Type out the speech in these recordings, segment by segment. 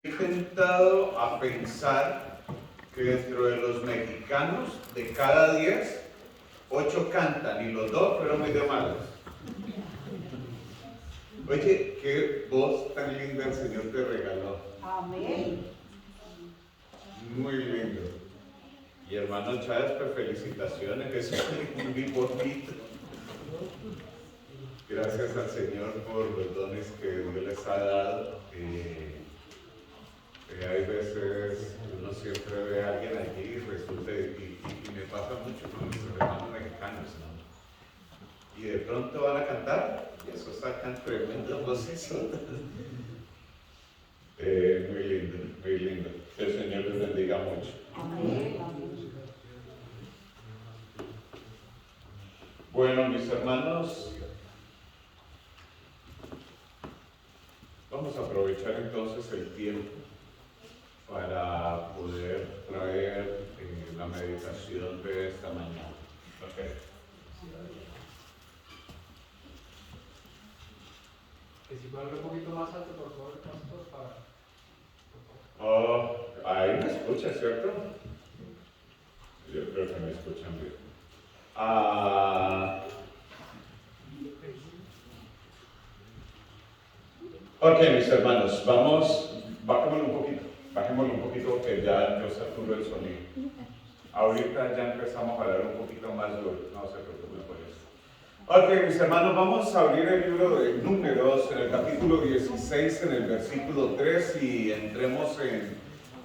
He tentado a pensar que dentro de los mexicanos, de cada 10, 8 cantan y los 2 fueron medio malos. Oye, qué voz tan linda el Señor te regaló. Amén. Muy lindo. Y hermano Chávez, pues felicitaciones, eso es muy bonito. Gracias al Señor por los dones que Dios les ha dado. Hay veces uno siempre ve a alguien allí y resulta, y me pasa mucho con mis hermanos mexicanos, ¿no? Y de pronto van a cantar y eso sacan tremendos voces. Muy lindo, muy lindo. Que el Señor les bendiga mucho. Amén. Bueno, mis hermanos, vamos a aprovechar entonces el tiempo para poder traer la meditación de esta mañana. Okay. Que si puede hablar un poquito más alto, por favor, pastor, para... Oh, ahí me escucha, ¿cierto? Yo creo que me escuchan bien. Ok, mis hermanos, bajémoslo un poquito porque ya yo saturo el sonido. Ahorita ya empezamos a hablar un poquito más duro, no se preocupen por eso. Ok, mis hermanos, vamos a abrir el libro de Números en el capítulo 16, en el versículo 3 y entremos en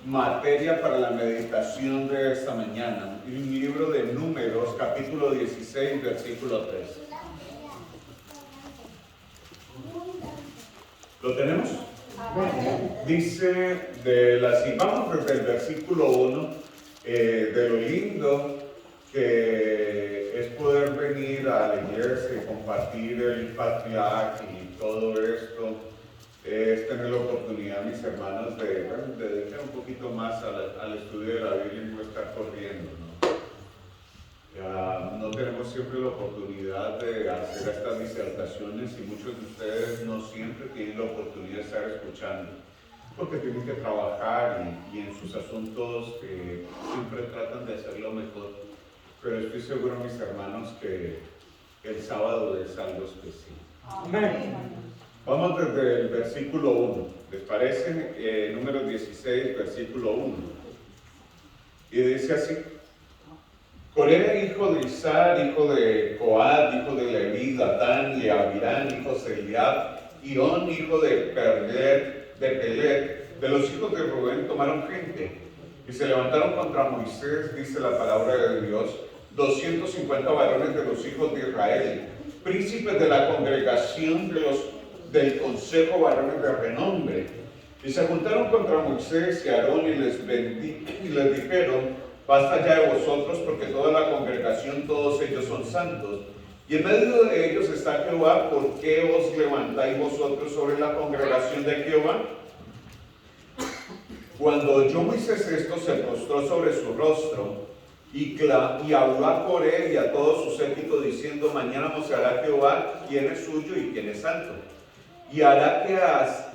materia para la meditación de esta mañana. El libro de Números, capítulo 16, versículo 3. ¿Lo tenemos? Dice vamos desde el versículo 1, de lo lindo que es poder venir a la iglesia y compartir el Patriarch y todo esto, es tener la oportunidad, mis hermanos, de dedicar un poquito más al estudio de la Biblia y no estar corriendo, ¿no? No tenemos siempre la oportunidad de hacer estas disertaciones y muchos de ustedes no siempre tienen la oportunidad de estar escuchando porque tienen que trabajar y en sus asuntos siempre tratan de hacerlo mejor, pero estoy seguro, mis hermanos, que el sábado es algo especial. Amén. Vamos desde el versículo 1, ¿les parece? Número 16, versículo 1, y dice así: Coré, hijo de Izar, hijo de Coat, hijo de Leví, Datán y Abirán, hijos de Eliab, Ión, hijo de Pelet, de los hijos de Rubén tomaron gente y se levantaron contra Moisés, dice la palabra de Dios, 250 varones de los hijos de Israel, príncipes de la congregación del consejo, varones de renombre, y se juntaron contra Moisés y Aarón y les dijeron: basta ya de vosotros, porque toda la congregación, todos ellos son santos. Y en medio de ellos está Jehová, ¿por qué os levantáis vosotros sobre la congregación de Jehová? Cuando oyó Moisés esto, se postró sobre su rostro y habló a Coré y a todo su séquito diciendo: mañana mostrará Jehová quién es suyo y quién es santo, y hará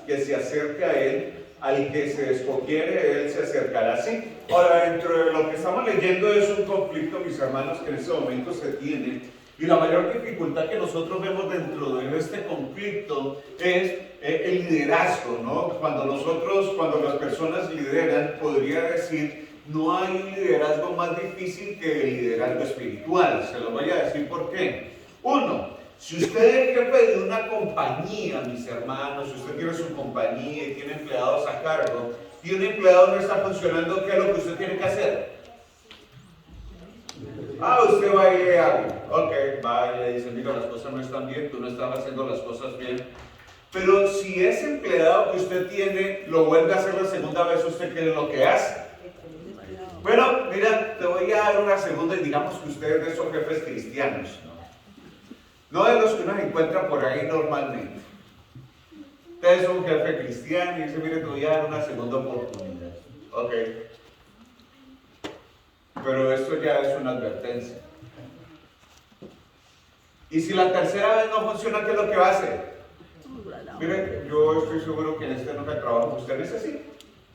que se acerque a él. Al que se escogiere, él se acercará así. Ahora, dentro de lo que estamos leyendo es un conflicto, mis hermanos, que en este momento se tiene. Y la mayor dificultad que nosotros vemos dentro de este conflicto es el liderazgo, ¿no? Cuando las personas lideran, podría decir, no hay un liderazgo más difícil que el liderazgo espiritual. Se lo voy a decir por qué. Uno, si usted es jefe de una compañía, mis hermanos, si usted tiene su compañía y tiene empleados a cargo, y un empleado no está funcionando, ¿qué es lo que usted tiene que hacer? Usted va y le habla. Ok, va y le dice: mira, las cosas no están bien, tú no estás haciendo las cosas bien. Pero si ese empleado que usted tiene lo vuelve a hacer la segunda vez, ¿usted qué es lo que hace? Bueno, mira, te voy a dar una segunda y digamos que ustedes son jefes cristianos, no de los que uno encuentra por ahí normalmente. Usted es un jefe cristiano y dice: mire, te voy a dar una segunda oportunidad. Ok. Pero esto ya es una advertencia. Y si la tercera vez no funciona, ¿qué es lo que va a hacer? Mire, yo estoy seguro que en este nuevo trabajo que usted necesita.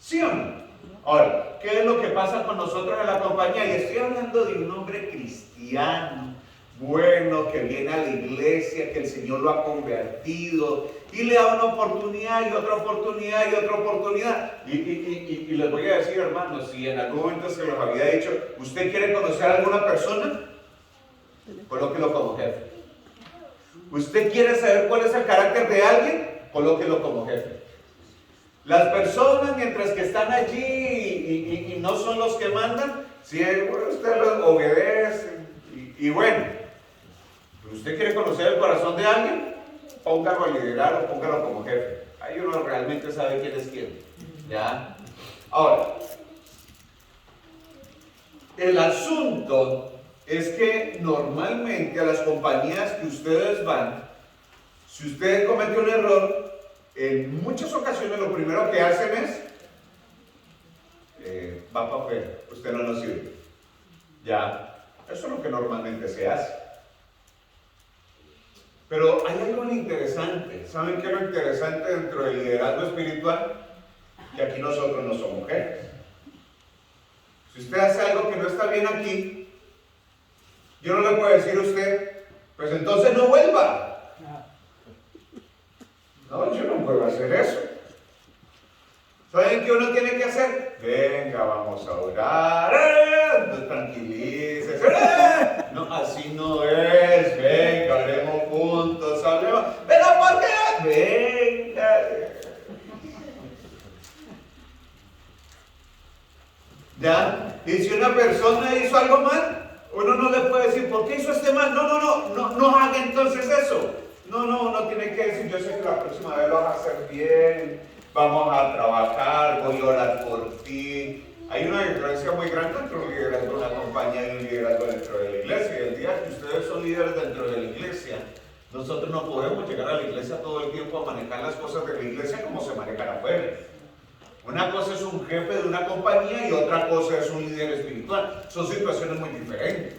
¿Sí o no? Ahora, ¿qué es lo que pasa con nosotros en la compañía? Y estoy hablando de un hombre cristiano, bueno, que viene a la iglesia, que el Señor lo ha convertido y le da una oportunidad y otra oportunidad y otra oportunidad. Y les voy a decir, hermanos, si en algún momento se los había dicho, ¿usted quiere conocer a alguna persona? Colóquelo como jefe. ¿Usted quiere saber cuál es el carácter de alguien? Colóquelo como jefe. Las personas, mientras que están allí y no son los que mandan, si usted los obedece y bueno, ¿usted quiere conocer el corazón de alguien? Póngalo a liderar o póngalo como jefe. Ahí uno realmente sabe quién es quién. ¿Ya? Ahora, el asunto es que normalmente a las compañías que ustedes van, si usted comete un error, en muchas ocasiones lo primero que hacen es va para afuera, usted no nos sirve. Ya, eso es lo que normalmente se hace. Pero hay algo interesante. ¿Saben qué es lo interesante dentro del liderazgo espiritual? Que aquí nosotros no somos jefes. Si usted hace algo que no está bien aquí, yo no le puedo decir a usted, pues entonces no vuelva. No, yo no puedo hacer eso. ¿Saben qué uno tiene que hacer? Venga, vamos a orar. No, tranquilícese. No, así no es. Venga, oremos juntos, hablemos. ¿Pero por qué? Venga. ¿Ya? Y si una persona hizo algo mal, uno no le puede decir, ¿por qué hizo este mal? No haga entonces eso. No tiene que decir, yo sé que la próxima vez lo vas a hacer bien, vamos a trabajar, voy a orar por ti. Hay una diferencia muy grande entre un liderazgo de una compañía y un liderazgo dentro de la iglesia. Y el día que ustedes son líderes dentro de la iglesia, nosotros no podemos llegar a la iglesia todo el tiempo a manejar las cosas de la iglesia como se manejan afuera. Una cosa es un jefe de una compañía y otra cosa es un líder espiritual. Son situaciones muy diferentes.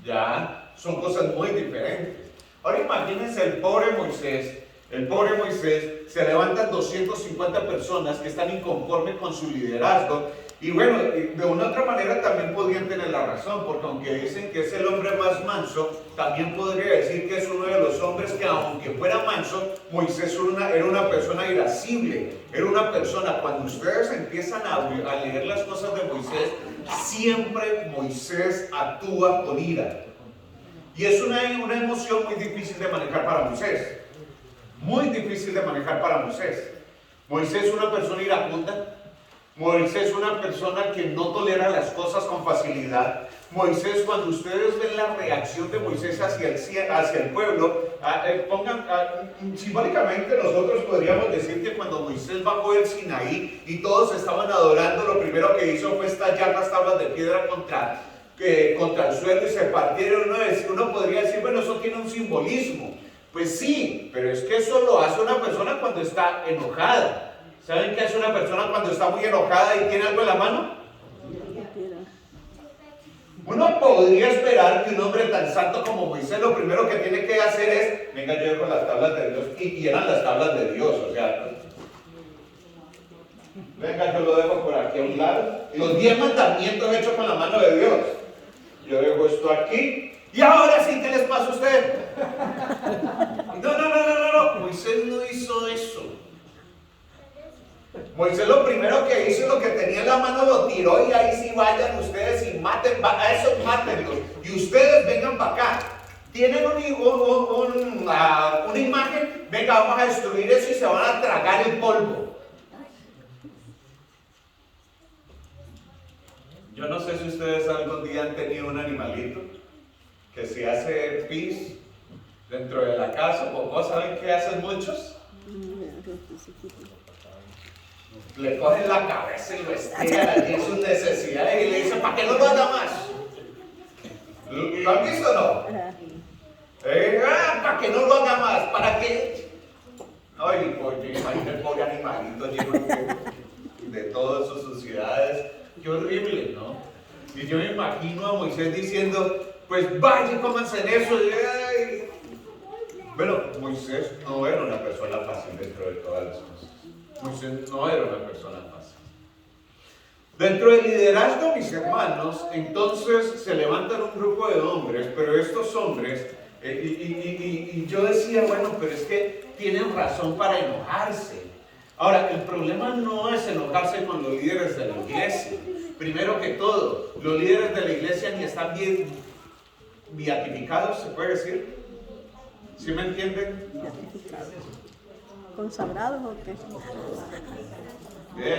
Ya, son cosas muy diferentes. Ahora imagínense el pobre Moisés. El pobre Moisés, se levantan 250 personas que están inconformes con su liderazgo. Y bueno, de una u otra manera también podrían tener la razón, porque aunque dicen que es el hombre más manso, también podría decir que es uno de los hombres que, aunque fuera manso, Moisés era una persona irascible. Era una persona, cuando ustedes empiezan a leer las cosas de Moisés, siempre Moisés actúa con ira. Y es una emoción muy difícil de manejar para Moisés. Muy difícil de manejar para Moisés. Moisés es una persona iracunda. Moisés es una persona que no tolera las cosas con facilidad. Moisés, cuando ustedes ven la reacción de Moisés hacia el pueblo, simbólicamente nosotros podríamos decir que cuando Moisés bajó del Sinaí y todos estaban adorando, lo primero que hizo fue estallar las tablas de piedra contra el suelo y se partieron. Uno podría decir, bueno, eso tiene un simbolismo. Pues sí, pero es que eso lo hace una persona cuando está enojada. ¿Saben qué hace una persona cuando está muy enojada y tiene algo en la mano? Uno podría esperar que un hombre tan santo como Moisés lo primero que tiene que hacer es, venga, yo con las tablas de Dios, y eran las tablas de Dios, o sea, venga, yo lo dejo por aquí a un lado, los 10 mandamientos hechos con la mano de Dios. Yo dejo esto aquí, y ahora sí, ¿qué les pasa a usted? No, Moisés no hizo eso. Moisés lo primero que hizo, lo que tenía en la mano lo tiró y ahí sí vayan ustedes y maten, a esos mátenlos. Y ustedes vengan para acá. Tienen una imagen, venga, vamos a destruir eso y se van a tragar el polvo. Yo no sé si ustedes algún día han tenido un animalito que se hace pis dentro de la casa. ¿O saben qué hacen muchos? Le cogen la cabeza y lo estiran allí en sus necesidades y le dicen, ¿para qué no lo haga más? ¿Lo han visto o no? ¿Para qué no lo haga más? ¿Para qué? Ay, oye, imagínate el pobre animalito lleno de todas sus suciedades. Qué horrible, ¿no? Y yo me imagino a Moisés diciendo, pues vaya, cómanse en eso. Bueno, Moisés no era una persona fácil dentro de todas las cosas. Moisés no era una persona fácil. Dentro del liderazgo, mis hermanos, entonces se levantan un grupo de hombres, pero estos hombres, y yo decía, bueno, pero es que tienen razón para enojarse. Ahora, el problema no es enojarse con los líderes de la iglesia. Primero que todo, los líderes de la iglesia ni están bien beatificados, ¿se puede decir? ¿Sí me entienden? ¿Consagrados o qué?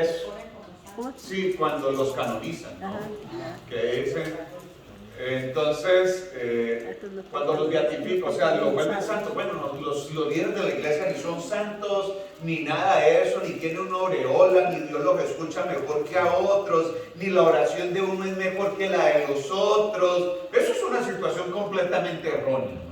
Eso. Sí, cuando los canonizan, ¿no? Que dicen, entonces, cuando los beatifican, o sea, los vuelven santos. Bueno, los líderes de la iglesia ni son santos, ni nada de eso, ni tienen una aureola, ni Dios los escucha mejor que a otros, ni la oración de uno es mejor que la de los otros. Eso es una situación completamente errónea, ¿no?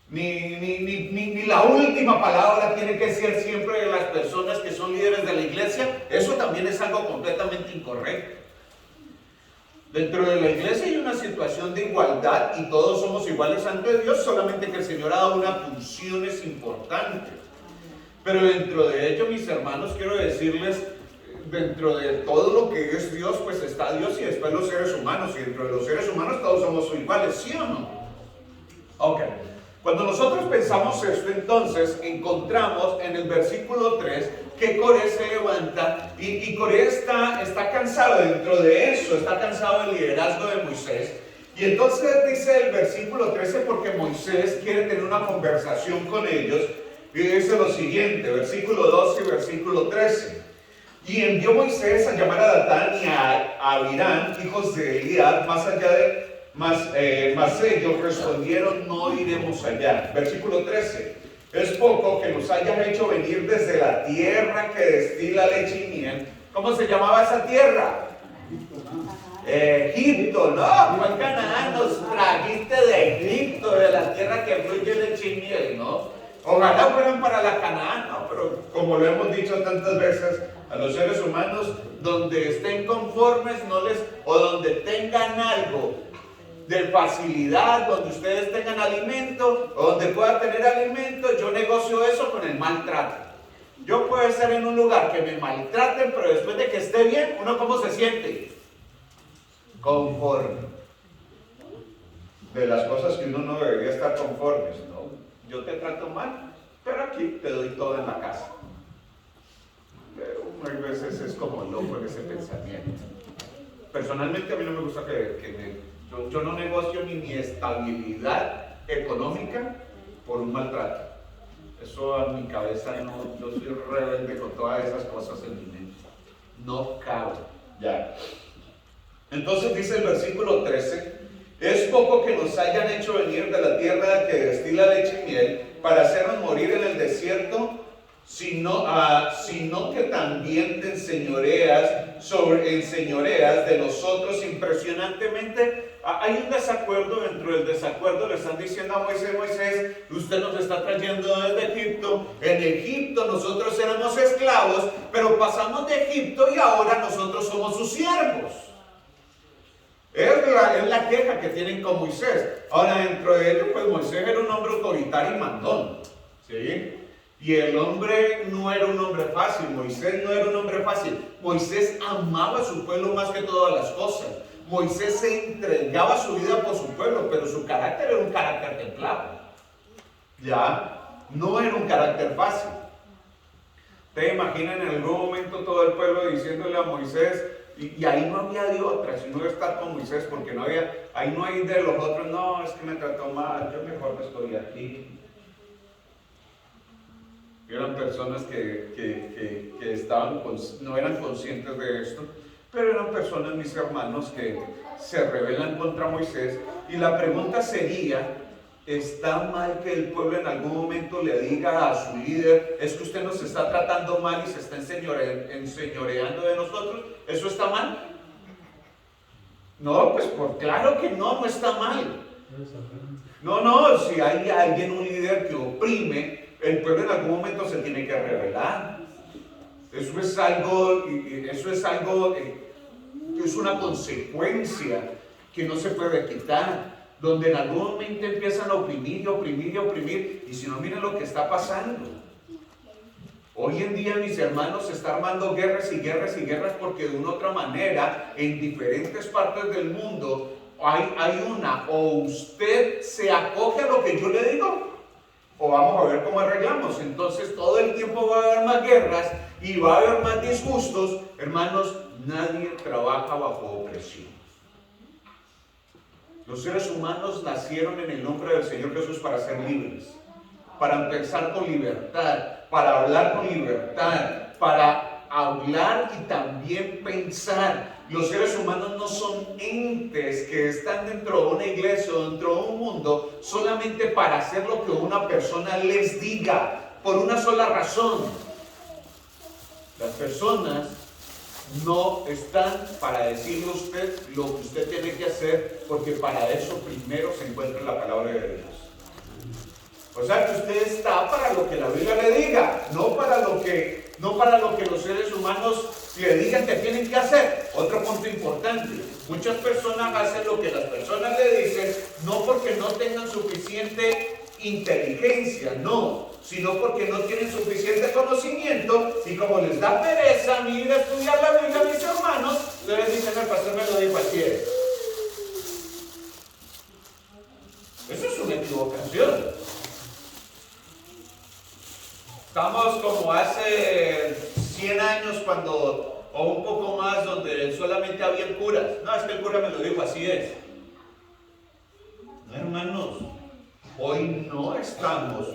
Ni la última palabra tiene que ser siempre de las personas que son líderes de la iglesia. Eso también es algo completamente incorrecto. Dentro de la iglesia hay una situación de igualdad y todos somos iguales ante Dios, solamente que el Señor ha dado unas funciones importantes. Pero dentro de ello, mis hermanos, quiero decirles, dentro de todo lo que es Dios, pues está Dios y después los seres humanos. Y dentro de los seres humanos todos somos iguales, ¿sí o no? Ok. Cuando nosotros pensamos esto, entonces encontramos en el versículo 3 que Coré se levanta y Coré está cansado dentro de eso, está cansado del liderazgo de Moisés. Y entonces dice el versículo 13, porque Moisés quiere tener una conversación con ellos, y dice lo siguiente, versículo 12 y versículo 13. Y envió Moisés a llamar a Datán y a Abirán, hijos de Eliab, mas ellos respondieron, no iremos allá. Versículo 13. Es poco que nos hayas hecho venir desde la tierra que destila leche y miel. ¿Cómo se llamaba esa tierra? Egipto, ¿no? ¿Cuál Canaán nos trajiste de Egipto, de la tierra que fluye leche y miel, ¿no? Ojalá fueran para la Canaán, ¿no? Pero como lo hemos dicho tantas veces, a los seres humanos, donde estén conformes, o donde tengan algo de facilidad, donde ustedes tengan alimento, o donde puedan tener alimento, yo negocio eso con el maltrato. Yo puedo estar en un lugar que me maltraten, pero después de que esté bien, ¿uno cómo se siente? Conforme. De las cosas que uno no debería estar conformes, ¿no? Yo te trato mal, pero aquí te doy todo en la casa. Pero muchas veces es como loco en ese pensamiento. Personalmente a mí no me gusta yo no negocio ni mi estabilidad económica por un maltrato. Eso a mi cabeza no, yo soy rebelde con todas esas cosas en mi mente. No cabe. Ya. Entonces dice el versículo 13, es poco que nos hayan hecho venir de la tierra que destila leche y miel para hacernos morir en el desierto, sino que también te enseñoreas de nosotros impresionantemente. Hay un desacuerdo, dentro del desacuerdo le están diciendo a Moisés, usted nos está trayendo desde Egipto, en Egipto nosotros éramos esclavos, pero pasamos de Egipto y ahora nosotros somos sus siervos. Es la queja que tienen con Moisés. Ahora dentro de ello, pues Moisés era un hombre autoritario y mandón, ¿sí? Y el hombre no era un hombre fácil, Moisés no era un hombre fácil. Moisés amaba a su pueblo más que todas las cosas. Moisés se entregaba su vida por su pueblo, pero su carácter era un carácter templado. Ya, no era un carácter fácil. Ustedes imaginan en algún momento todo el pueblo diciéndole a Moisés, y ahí no había de otra, sino estar con Moisés, porque ahí no hay de los otros, no, es que me trató mal, yo mejor no estoy aquí. Eran personas que no eran conscientes de esto, pero eran personas, mis hermanos, que se rebelan contra Moisés. Y la pregunta sería, ¿está mal que el pueblo en algún momento le diga a su líder, es que usted nos está tratando mal y se está enseñoreando de nosotros? ¿Eso está mal? No, pues claro que no está mal. No, si hay alguien, un líder que oprime, el pueblo en algún momento se tiene que rebelar. Eso es una consecuencia que no se puede quitar, donde en algún momento empiezan a oprimir, y si no, miren lo que está pasando. Hoy en día, mis hermanos, se está armando guerras y guerras y guerras porque de una u otra manera, en diferentes partes del mundo, hay una, o usted se acoge a lo que yo le digo, o vamos a ver cómo arreglamos. Entonces todo el tiempo va a haber más guerras y va a haber más disgustos. Hermanos, nadie trabaja bajo opresión. Los seres humanos nacieron en el nombre del Señor Jesús para ser libres, para pensar con libertad, para hablar con libertad, para hablar y también pensar. Los seres humanos no son entes que están dentro de una iglesia o dentro de un mundo solamente para hacer lo que una persona les diga, por una sola razón. Las personas no están para decirle a usted lo que usted tiene que hacer, porque para eso primero se encuentra la palabra de Dios. O sea que usted está para lo que la Biblia le diga, no para lo que los seres humanos le digan que tienen que hacer. Otro punto importante: muchas personas hacen lo que las personas le dicen, no porque no tengan suficiente inteligencia, no, sino porque no tienen suficiente conocimiento, y como les da pereza ir a estudiar la Biblia, mis hermanos, les dicen: el pastor me lo dijo así es. Eso es una equivocación. Estamos como hace 100 años o un poco más, donde solamente habían curas. No, es que el cura me lo dijo, así es. No, hermanos, hoy no estamos.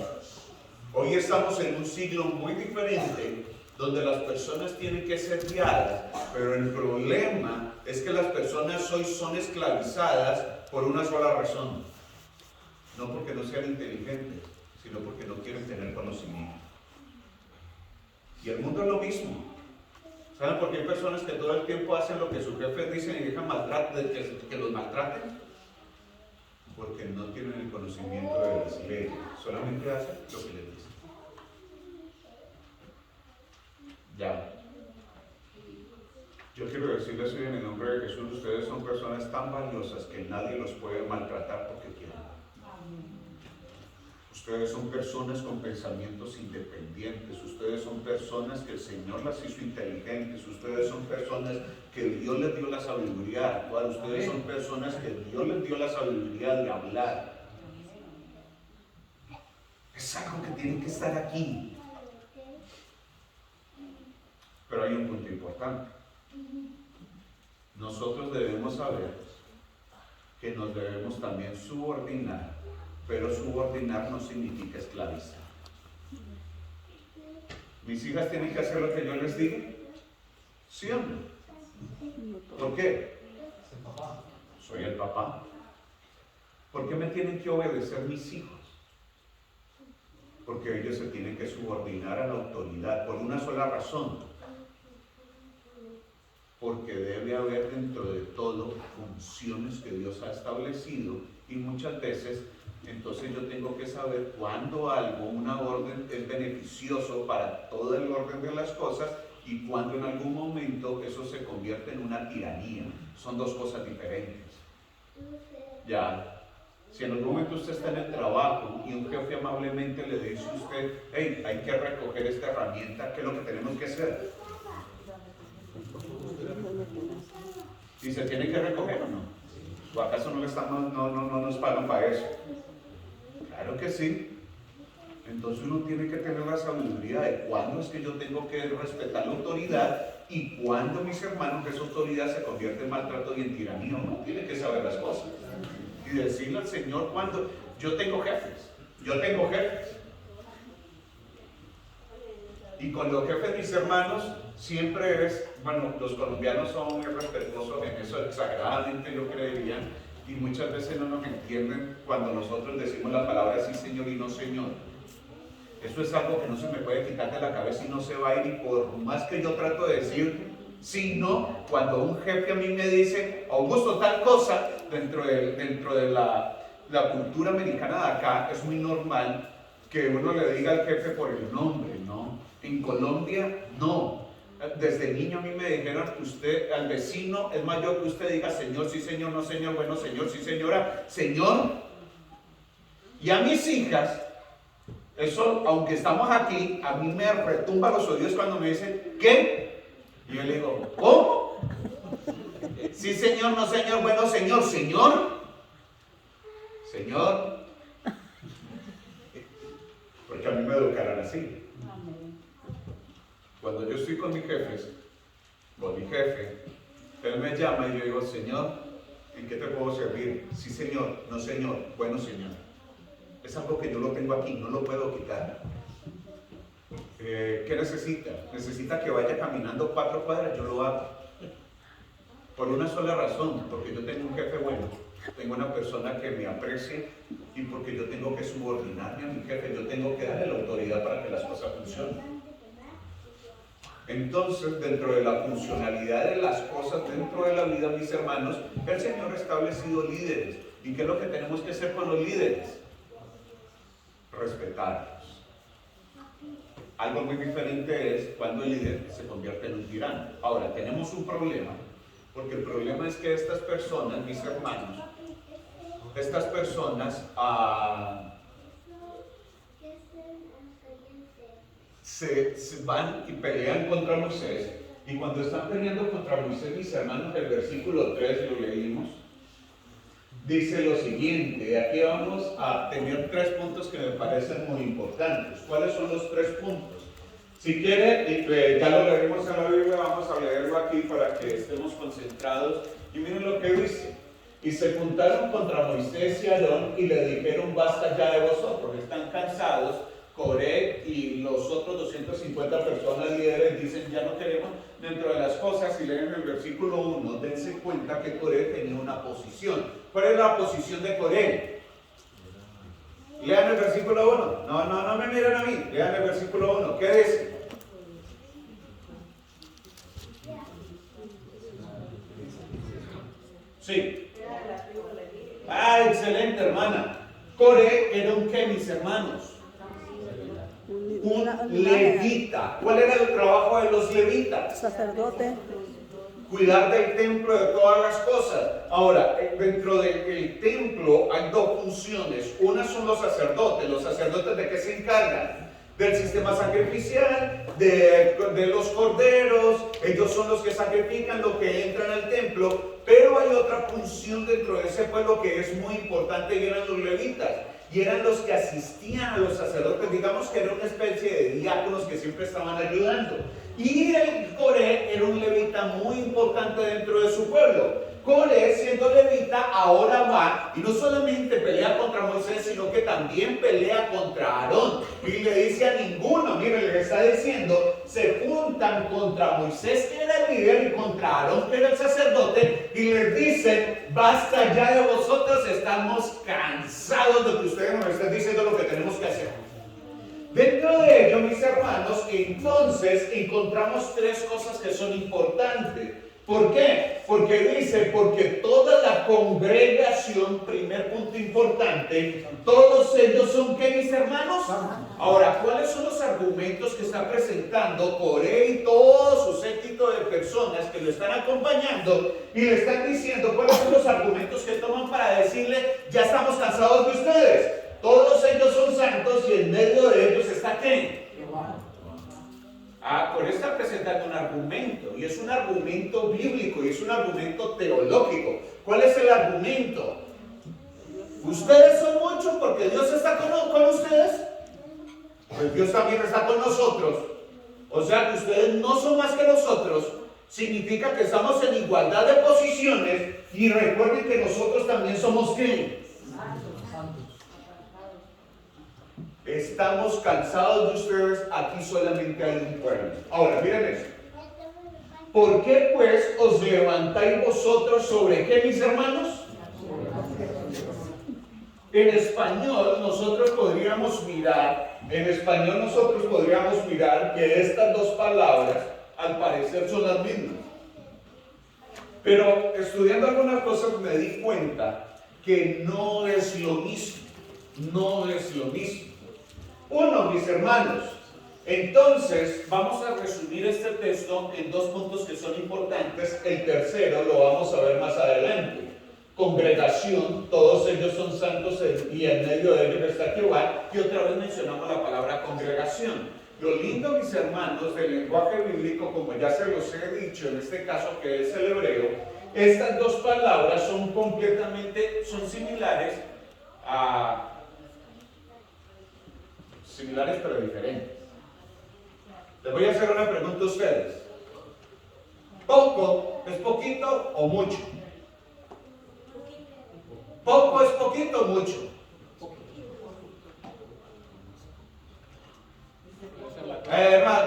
Hoy estamos en un siglo muy diferente, donde las personas tienen que ser guiadas, pero el problema es que las personas hoy son esclavizadas por una sola razón. No porque no sean inteligentes, sino porque no quieren tener conocimiento. Y el mundo es lo mismo. ¿Saben por qué hay personas que todo el tiempo hacen lo que sus jefes dicen y dejan que los maltraten? Porque no tienen el conocimiento de las leyes, solamente hacen lo que les dicen. Ya. Yo quiero decirles hoy en el nombre de Jesús: ustedes son personas tan valiosas que nadie los puede maltratar porque quieran. Ustedes son personas con pensamientos independientes. Ustedes son personas que el Señor las hizo inteligentes. Ustedes son personas que Dios les dio la sabiduría de actuar. Ustedes son personas que Dios les dio la sabiduría de hablar. Es algo que tiene que estar aquí. Pero hay un punto importante. Nosotros debemos saber que nos debemos también subordinar. Pero subordinar no significa esclavizar. ¿Mis hijas tienen que hacer lo que yo les digo? ¿Sí o no? ¿Por qué? Soy el papá. ¿Por qué me tienen que obedecer mis hijos? Porque ellos se tienen que subordinar a la autoridad por una sola razón. Porque debe haber dentro de todo funciones que Dios ha establecido, y muchas veces entonces yo tengo que saber cuándo una orden es beneficioso para todo el orden de las cosas, y cuándo en algún momento eso se convierte en una tiranía. Son dos cosas diferentes. Ya, si en algún momento usted está en el trabajo y un jefe amablemente le dice a usted: hey, hay que recoger esta herramienta, ¿qué es lo que tenemos que hacer? ¿Y se tiene que recoger o no? ¿O acaso no nos pagan para eso? Claro que sí. Entonces uno tiene que tener la sabiduría de cuándo es que yo tengo que respetar la autoridad, y cuándo, mis hermanos, que esa autoridad se convierte en maltrato y en tiranía. Uno tiene que saber las cosas y decirle al Señor cuando yo tengo jefes. Y con los jefes, mis hermanos, siempre los colombianos son muy respetuosos en eso, exageradamente yo creería, y muchas veces no nos entienden cuando nosotros decimos la palabra sí señor y no señor. Eso es algo que no se me puede quitar de la cabeza y no se va a ir, y por más que yo trato de decir sí, no, cuando un jefe a mí me dice: Augusto, tal cosa, dentro de la cultura americana de acá, es muy normal que uno le diga al jefe por el nombre, ¿no? En Colombia, no. Desde niño a mí me dijeron que usted, al vecino, es mayor que usted diga señor, sí señor, no señor, bueno señor, sí señora, señor. Y a mis hijas, Eso, aunque estamos aquí, a mí me retumba los oídos cuando me dicen, ¿qué? Y yo le digo, ¿cómo? Sí, señor, no, señor, bueno, señor, señor. Señor. Porque a mí me educaron así. Cuando yo estoy con mis jefes, con mi jefe, él me llama y yo digo, señor, ¿en qué te puedo servir? Sí, señor, no, señor, bueno, señor. Es algo que yo lo tengo aquí, no lo puedo quitar. ¿Qué necesita? Necesita que vaya caminando 4 cuadras, yo lo hago. Por una sola razón, porque yo tengo un jefe bueno, tengo una persona que me aprecie y porque yo tengo que subordinarme a mi jefe, yo tengo que darle la autoridad para que las cosas funcionen. Entonces, dentro de la funcionalidad de las cosas, dentro de la vida, mis hermanos, el Señor ha establecido líderes. ¿Y qué es lo que tenemos que hacer con los líderes? Respetarlos. Algo muy diferente es cuando el líder se convierte en un tirano. Ahora, tenemos un problema, porque el problema es que estas personas, mis hermanos, estas personas se van y pelean contra Moisés, y cuando están peleando contra Moisés, mis hermanos, el versículo 3 lo leímos, dice lo siguiente. Aquí vamos a tener 3 puntos que me parecen muy importantes. ¿Cuáles son los 3 puntos? Si quiere, ya lo leemos en la Biblia, vamos a leerlo aquí para que estemos concentrados. Y miren lo que dice. Y se juntaron contra Moisés y Aarón y le dijeron, basta ya de vosotros, están cansados. Coré y los otros 250 personas líderes dicen, ya no queremos. Dentro de las cosas, si leen el versículo 1, dense cuenta que Coré tenía una posición. ¿Cuál es la posición de Coré? Lean el versículo 1. No me miren a mí. Lean el versículo 1. ¿Qué dice? Sí. Excelente, hermana. Coré era un ¿qué, mis hermanos? Un levita. ¿Cuál era el trabajo de los levitas? Sacerdote. Cuidar del templo, de todas las cosas. Ahora, dentro del templo hay 2 funciones. Una son los sacerdotes. ¿Los sacerdotes de qué se encargan? Del sistema sacrificial, de los corderos. Ellos son los que sacrifican, los que entran al templo. Pero hay otra función dentro de ese pueblo que es muy importante, y eran los levitas. Y eran los que asistían a los sacerdotes, digamos que era una especie de diáconos que siempre estaban ayudando. Y el Coré era un levita muy importante dentro de su pueblo. Coré, siendo levita, ahora va y no solamente pelea contra Moisés, sino que también pelea contra Aarón. Y le dice a ninguno, mire, le está diciendo, se juntan contra Moisés, que era el líder, y contra Aarón, que era el sacerdote, y les dicen, basta ya de vosotros, estamos cansados de que ustedes nos estén diciendo lo que tenemos que hacer. Dentro de ello, mis hermanos, entonces encontramos 3 cosas que son importantes. ¿Por qué? Porque dice, porque toda la congregación, primer punto importante, todos ellos son ¿qué, mis hermanos? Ahora, ¿cuáles son los argumentos que está presentando Coré y todo su séquito de personas que lo están acompañando y le están diciendo cuáles son los argumentos que toman para decirle, ya estamos cansados de ustedes? Todos ellos son santos y en medio de ellos está ¿quién? Coré está presentando un argumento, y es un argumento bíblico, y es un argumento teológico. ¿Cuál es el argumento? Ustedes son muchos porque Dios está con ustedes. Pues Dios también está con nosotros. O sea que ustedes no son más que nosotros. Significa que estamos en igualdad de posiciones, y recuerden que nosotros también somos ¿quién? Estamos cansados de ustedes, aquí solamente hay un pueblo. Ahora, miren esto. ¿Por qué pues os levantáis vosotros sobre qué, mis hermanos? En español nosotros podríamos mirar que estas 2 palabras al parecer son las mismas. Pero estudiando algunas cosas me di cuenta que no es lo mismo. No es lo mismo. Uno, mis hermanos, entonces vamos a resumir este texto en 2 puntos que son importantes. El tercero lo vamos a ver más adelante. congregación, todos ellos son santos y en medio de ellos está Jehová, y otra vez mencionamos la palabra congregación. Lo lindo, mis hermanos, del lenguaje bíblico, como ya se los he dicho, en este caso que es el hebreo, estas dos palabras son similares pero diferentes. Les voy a hacer una pregunta a ustedes. ¿Poco es poquito o mucho? ¿Poco es poquito o mucho?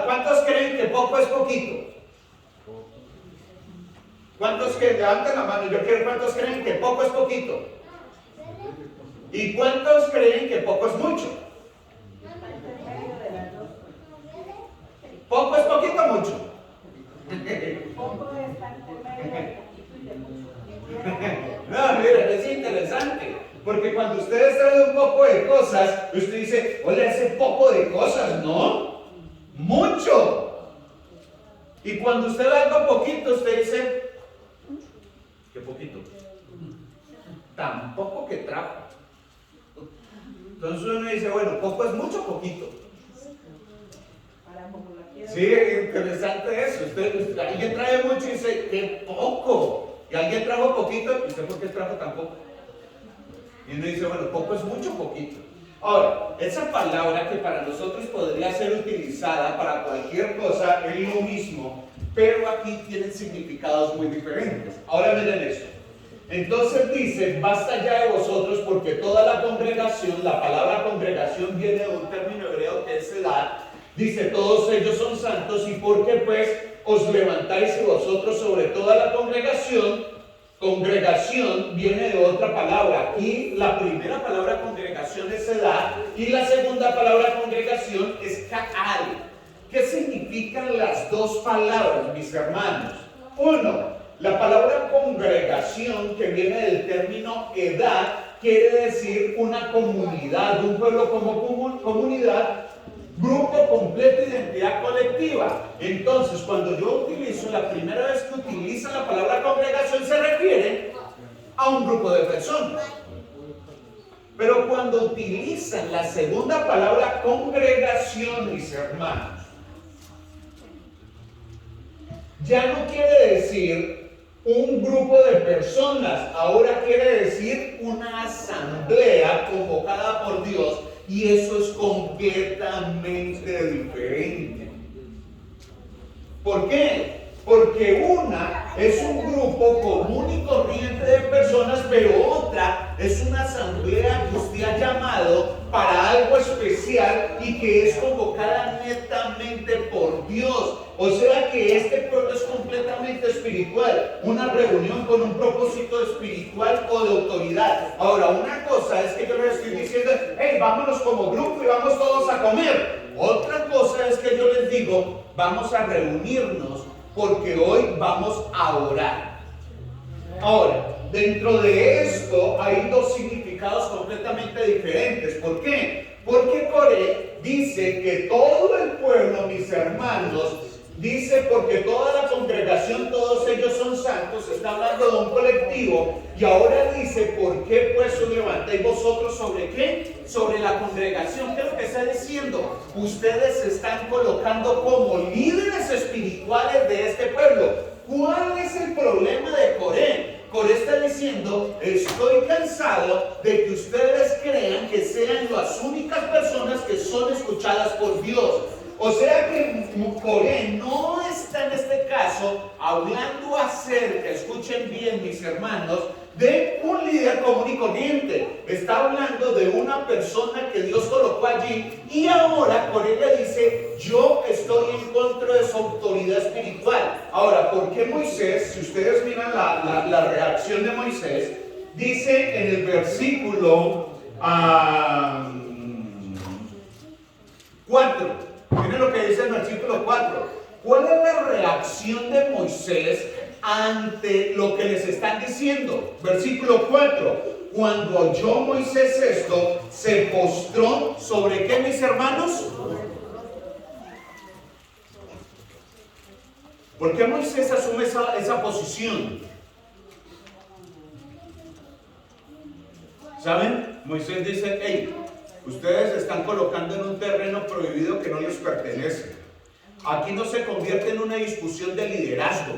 ¿Cuántos creen que poco es poquito? ¿Cuántos que levanten la mano? Yo quiero, ¿cuántos creen que poco es poquito? ¿Y cuántos creen que poco es mucho? ¿Poco es poquito o mucho? Poco está intermedio de poquito y de mucho. No, miren, es interesante, porque cuando ustedes traen un poco de cosas, usted dice, oye, ese poco de cosas, ¿no? Mucho. Y cuando usted ve algo poquito, usted dice, ¿qué poquito? Tan poco que trajo. Entonces uno dice, bueno, poco es mucho, poquito. Para como la quiera. Sí, interesante eso. Alguien trae mucho y dice, qué poco. Y alguien trajo poquito, y usted, ¿por qué trajo tan poco? Y uno dice, bueno, poco es mucho, poquito. Ahora, esa palabra que para nosotros podría ser utilizada para cualquier cosa es lo mismo, pero aquí tienen significados muy diferentes. Ahora miren esto. Entonces dice, basta ya de vosotros, porque toda la congregación, la palabra congregación viene de un término hebreo que es edad. Dice, todos ellos son santos, y porque pues os levantáis y vosotros sobre toda la congregación. Congregación viene de otra palabra. Aquí la primera palabra congregación es edad, y la segunda palabra congregación es ka'al. ¿Qué significan las dos palabras, mis hermanos? Uno, la palabra congregación, que viene del término edad, quiere decir una comunidad, un pueblo como comunidad, grupo completo, identidad colectiva. Entonces, cuando yo utilizo, la primera vez que utiliza la palabra congregación, se refiere a un grupo de personas. Pero cuando utilizan la segunda palabra congregación, mis hermanos, ya no quiere decir un grupo de personas, ahora quiere decir una asamblea convocada por Dios, y eso es completamente diferente. ¿Por qué? Porque una es un grupo común y corriente de personas, pero otra es una asamblea que usted ha llamado para algo especial y que es convocada netamente por Dios. O sea que este pueblo es completamente espiritual, una reunión con un propósito espiritual o de autoridad. Ahora, una cosa es que yo les estoy diciendo, hey, vámonos como grupo y vamos todos a comer. Otra cosa es que yo les digo, vamos a reunirnos porque hoy vamos a orar. Ahora, dentro de esto hay dos significados completamente diferentes. ¿Por qué? Porque Coré dice que todo el pueblo, mis hermanos, dice porque toda la congregación, todos ellos son santos, está hablando de un colectivo, y ahora dice, ¿por qué pues os levantáis vosotros sobre qué? Sobre la congregación. ¿Qué es lo que está diciendo? Ustedes se están colocando como líderes espirituales de este pueblo. ¿Cuál es el problema de Coré? Coré está diciendo, estoy cansado de que ustedes crean que sean las únicas personas que son escuchadas por Dios. O sea que Coré no está en este caso hablando acerca, escuchen bien mis hermanos, de un líder común y corriente. Está hablando de una persona que Dios colocó allí, y ahora Coré le dice, yo estoy en contra de su autoridad espiritual. Ahora, ¿por qué Moisés? Si ustedes miran la reacción de Moisés, dice en el versículo 4. Miren lo que dice el versículo 4. ¿Cuál es la reacción de Moisés ante lo que les están diciendo? Versículo 4. Cuando oyó Moisés esto, se postró sobre ¿qué, mis hermanos? ¿Por qué Moisés asume esa posición? ¿Saben? Moisés dice, hey, ustedes se están colocando en un terreno prohibido que no les pertenece. Aquí no se convierte en una discusión de liderazgo.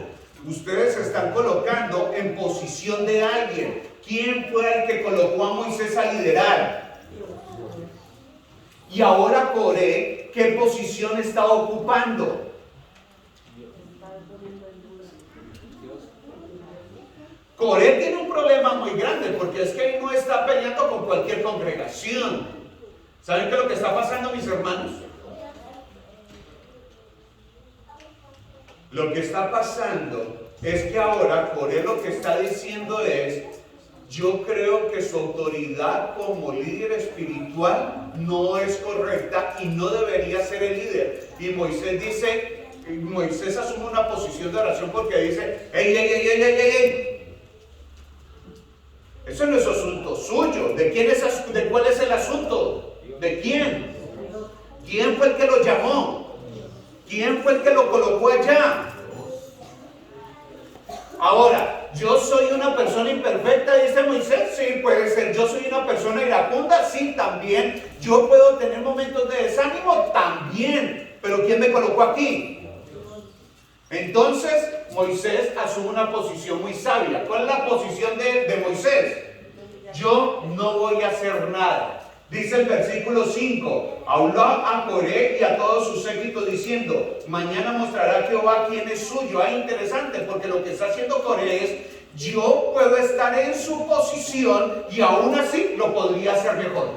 Ustedes se están colocando en posición de alguien. ¿Quién fue el que colocó a Moisés a liderar? Y ahora Coré, ¿qué posición está ocupando? Coré tiene un problema muy grande porque es que él no está peleando con cualquier congregación. ¿Saben qué es lo que está pasando, mis hermanos? Lo que está pasando es que ahora Coré lo que está diciendo es: yo creo que su autoridad como líder espiritual no es correcta y no debería ser el líder. Y Moisés asume una posición de oración porque dice: ¡Ey! Eso no es asunto suyo. ¿De cuál es el asunto? ¿De quién? ¿Quién fue el que lo llamó? ¿Quién fue el que lo colocó allá? Ahora, ¿yo soy una persona imperfecta? Dice Moisés. Sí, puede ser. ¿Yo soy una persona iracunda? Sí, también. ¿Yo puedo tener momentos de desánimo? También. ¿Pero quién me colocó aquí? Entonces, Moisés asume una posición muy sabia. ¿Cuál es la posición de Moisés? Yo no voy a hacer nada. Dice el versículo 5: habló a Coré y a todos sus séquitos diciendo: mañana mostrará Jehová quién es suyo. Interesante, porque lo que está haciendo Coré es: yo puedo estar en su posición y aún así lo podría hacer mejor.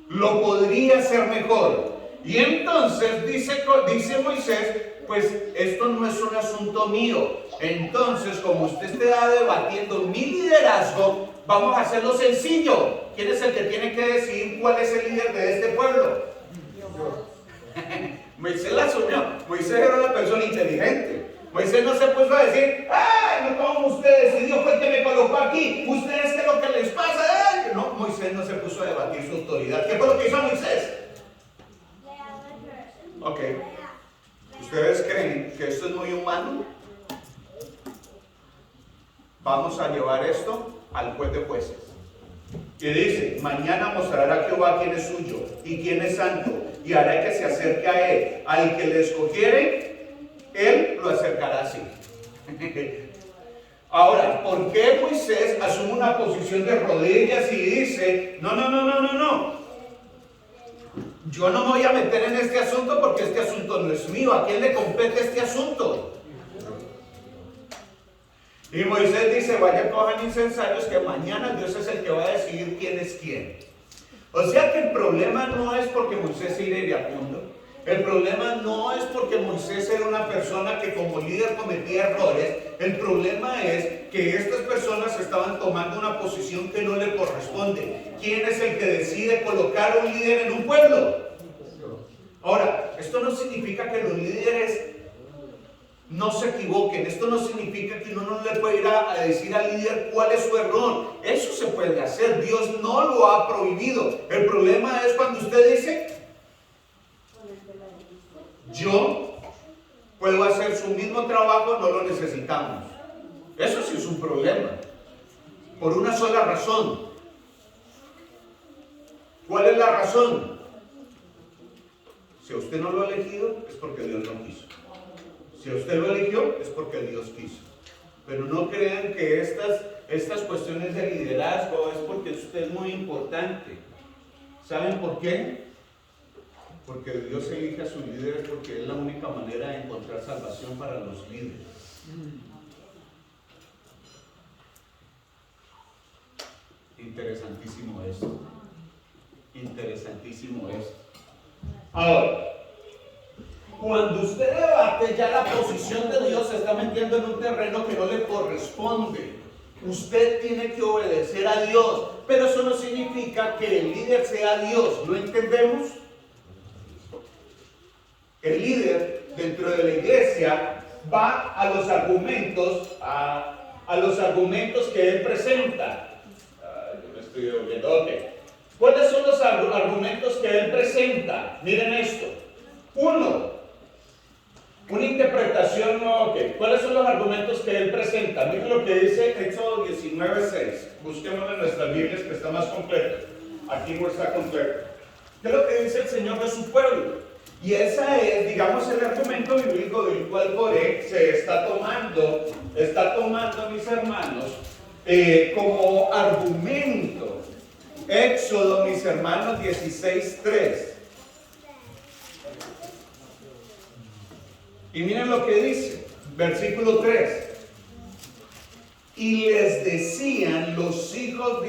Lo podría hacer mejor. Y entonces dice Moisés: pues esto no es un asunto mío. Entonces, como usted está debatiendo mi liderazgo, vamos a hacerlo sencillo. ¿Quién es el que tiene que decidir cuál es el líder de este pueblo? Moisés la asumió. Moisés era una persona inteligente. Moisés no se puso a decir: ¡ay, no, como usted decidió, fue el que me colocó aquí! ¿Ustedes qué es lo que les pasa? ¡Ay! No, Moisés no se puso a debatir su autoridad. ¿Qué fue lo que hizo Moisés? Ok. ¿Ustedes creen que esto es muy humano? Vamos a llevar esto al juez de jueces. Y dice: mañana mostrará Jehová quién es suyo y quién es santo, y hará que se acerque a él. Al que le escogiere, él lo acercará así. Ahora, ¿por qué Moisés asume una posición de rodillas y dice: no? Yo no me voy a meter en este asunto porque este asunto no es mío. ¿A quién le compete este asunto? Y Moisés dice: vayan, cojan incensarios, que mañana Dios es el que va a decidir quién es quién. O sea que el problema no es porque Moisés era iracundo. El problema no es porque Moisés era una persona que como líder cometía errores. El problema es que estas personas estaban tomando una posición que no le corresponde. ¿Quién es el que decide colocar un líder en un pueblo? Ahora, esto no significa que los líderes no se equivoquen. Esto no significa que uno no le puede ir a decir al líder cuál es su error. Eso se puede hacer. Dios no lo ha prohibido. El problema es cuando usted dice: yo puedo hacer su mismo trabajo, no lo necesitamos. Eso sí es un problema. Por una sola razón. ¿Cuál es la razón? Si a usted no lo ha elegido, es porque Dios no quiso. Si a usted lo eligió, es porque Dios quiso. Pero no crean que estas cuestiones de liderazgo es porque usted es muy importante. ¿Saben por qué? Porque Dios elige a sus líderes porque es la única manera de encontrar salvación para los líderes. Interesantísimo esto. Interesantísimo esto. Ahora, cuando usted debate ya la posición de Dios, se está metiendo en un terreno que no le corresponde. Usted tiene que obedecer a Dios, pero eso no significa que el líder sea Dios. ¿Lo entendemos? El líder dentro de la iglesia va a los argumentos, a los argumentos que él presenta. Yo me estoy oyendo. Ok. ¿Cuáles son los argumentos que él presenta? Miren esto. Uno, una interpretación. Ok. ¿Cuáles son los argumentos que él presenta? Miren lo que dice Éxodo 19:6. busquemos en nuestras Biblias que está más completo. Aquí no está completo. ¿Qué es lo que dice el Señor de su pueblo? Y esa es, digamos, el argumento bíblico del cual Coré se está tomando, mis hermanos, como argumento. Éxodo, mis hermanos, 16:3. Y miren lo que dice, versículo 3. Y les decían los hijos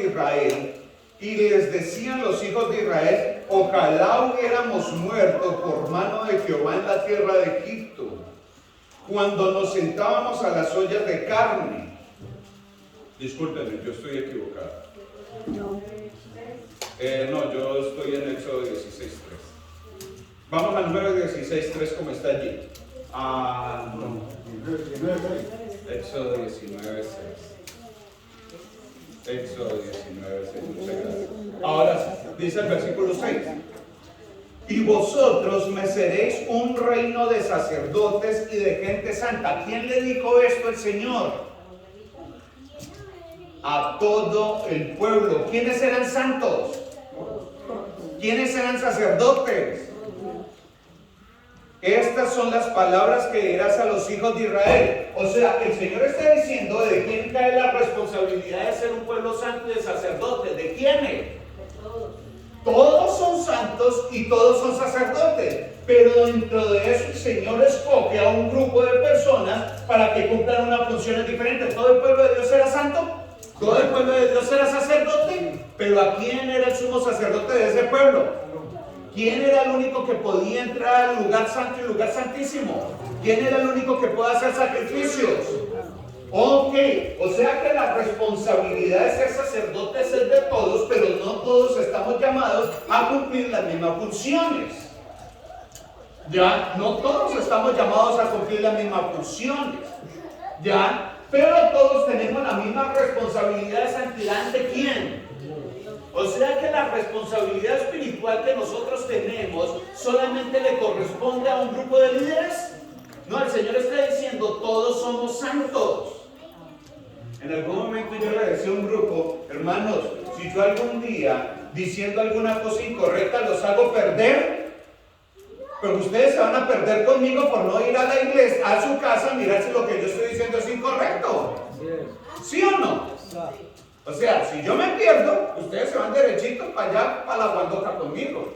de Israel, ojalá hubiéramos muerto por mano de Jehová en la tierra de Egipto, cuando nos sentábamos a las ollas de carne. Discúlpenme, yo estoy equivocado. No, yo estoy en Éxodo 16:3. Vamos al número 16:3 como está allí. No. Éxodo 19:6. Éxodo 19:6. Muchas gracias. Ahora dice el versículo 6. Y vosotros me seréis un reino de sacerdotes y de gente santa. ¿Quién le dijo esto el Señor? A todo el pueblo. ¿Quiénes eran santos? ¿Quiénes eran sacerdotes? Estas son las palabras que dirás a los hijos de Israel. O sea, el Señor está diciendo de quién cae la responsabilidad de ser un pueblo santo y de sacerdotes. ¿De quiénes? De todos. Todos son santos y todos son sacerdotes. Pero dentro de eso el Señor escoge a un grupo de personas para que cumplan unas funciones diferentes. ¿Todo el pueblo de Dios era santo? ¿Todo el pueblo de Dios era sacerdote? Pero ¿a quién era el sumo sacerdote de ese pueblo? ¿Quién era el único que podía entrar al lugar santo y lugar santísimo? ¿Quién era el único que podía hacer sacrificios? Ok, o sea que la responsabilidad de ser sacerdotes es de todos, pero no todos estamos llamados a cumplir las mismas funciones. Ya, no todos estamos llamados a cumplir las mismas funciones. Ya, pero todos tenemos la misma responsabilidad de santidad. ¿De quién? O sea que la responsabilidad espiritual que nosotros tenemos solamente le corresponde a un grupo de líderes. No, el Señor está diciendo, todos somos santos. En algún momento yo le decía a un grupo, hermanos, si yo algún día diciendo alguna cosa incorrecta los hago perder, pero ustedes se van a perder conmigo por no ir a la iglesia, a su casa, mirar si lo que yo estoy diciendo es incorrecto. ¿Sí o no? O sea, si yo me pierdo, ustedes se van derechito para allá, para la guandoca conmigo.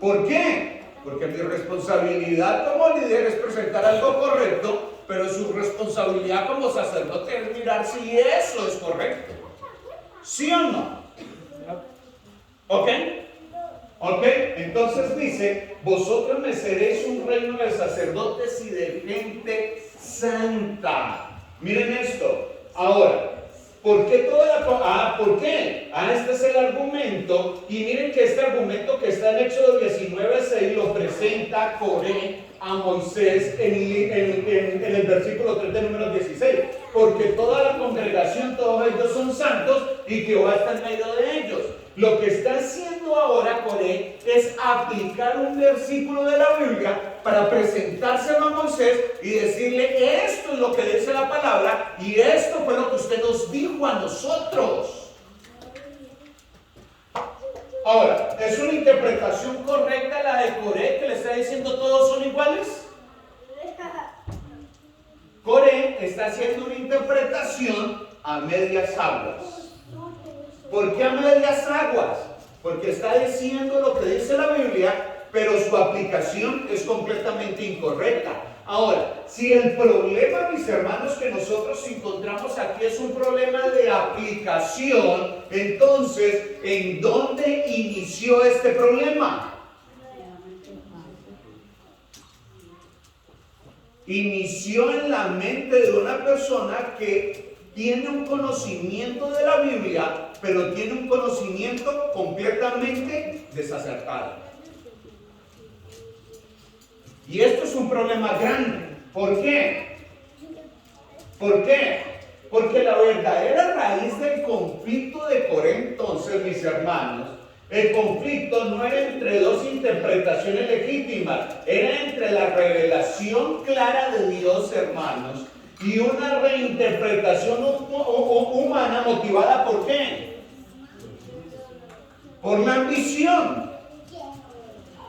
¿Por qué? Porque mi responsabilidad como líder es presentar algo correcto, pero su responsabilidad como sacerdote es mirar si eso es correcto. ¿Sí o no? ¿Ok? ¿Ok? Entonces dice, vosotros me seréis un reino de sacerdotes y de gente santa. Miren esto. Ahora, ¿por qué toda la... ¿por qué? Este es el argumento. Y miren que este argumento que está en Éxodo 19:6 lo presenta Coré a Moisés en el versículo 3 de número 16. Porque toda la congregación, todos ellos son santos y Jehová está en medio de ellos. Lo que está haciendo ahora Coré es aplicar un versículo de la Biblia para presentárselo a Moisés y decirle, esto es lo que dice la palabra y esto fue lo que usted nos dijo a nosotros. Ahora, ¿es una interpretación correcta la de Coré que le está diciendo todos son iguales? Coré está haciendo una interpretación a medias aguas. ¿Por qué a medias aguas? Porque está diciendo lo que dice la Biblia, pero su aplicación es completamente incorrecta. Ahora, si el problema, mis hermanos, que nosotros encontramos aquí es un problema de aplicación, entonces, ¿en dónde inició este problema? Inició en la mente de una persona que tiene un conocimiento de la Biblia, pero tiene un conocimiento completamente desacertado. Y esto es un problema grande. ¿Por qué? ¿Por qué? Porque la verdadera raíz del conflicto de Coré, entonces, mis hermanos, el conflicto no era entre dos interpretaciones legítimas, era entre la revelación clara de Dios, hermanos, y una reinterpretación humana motivada ¿por qué? Por la ambición.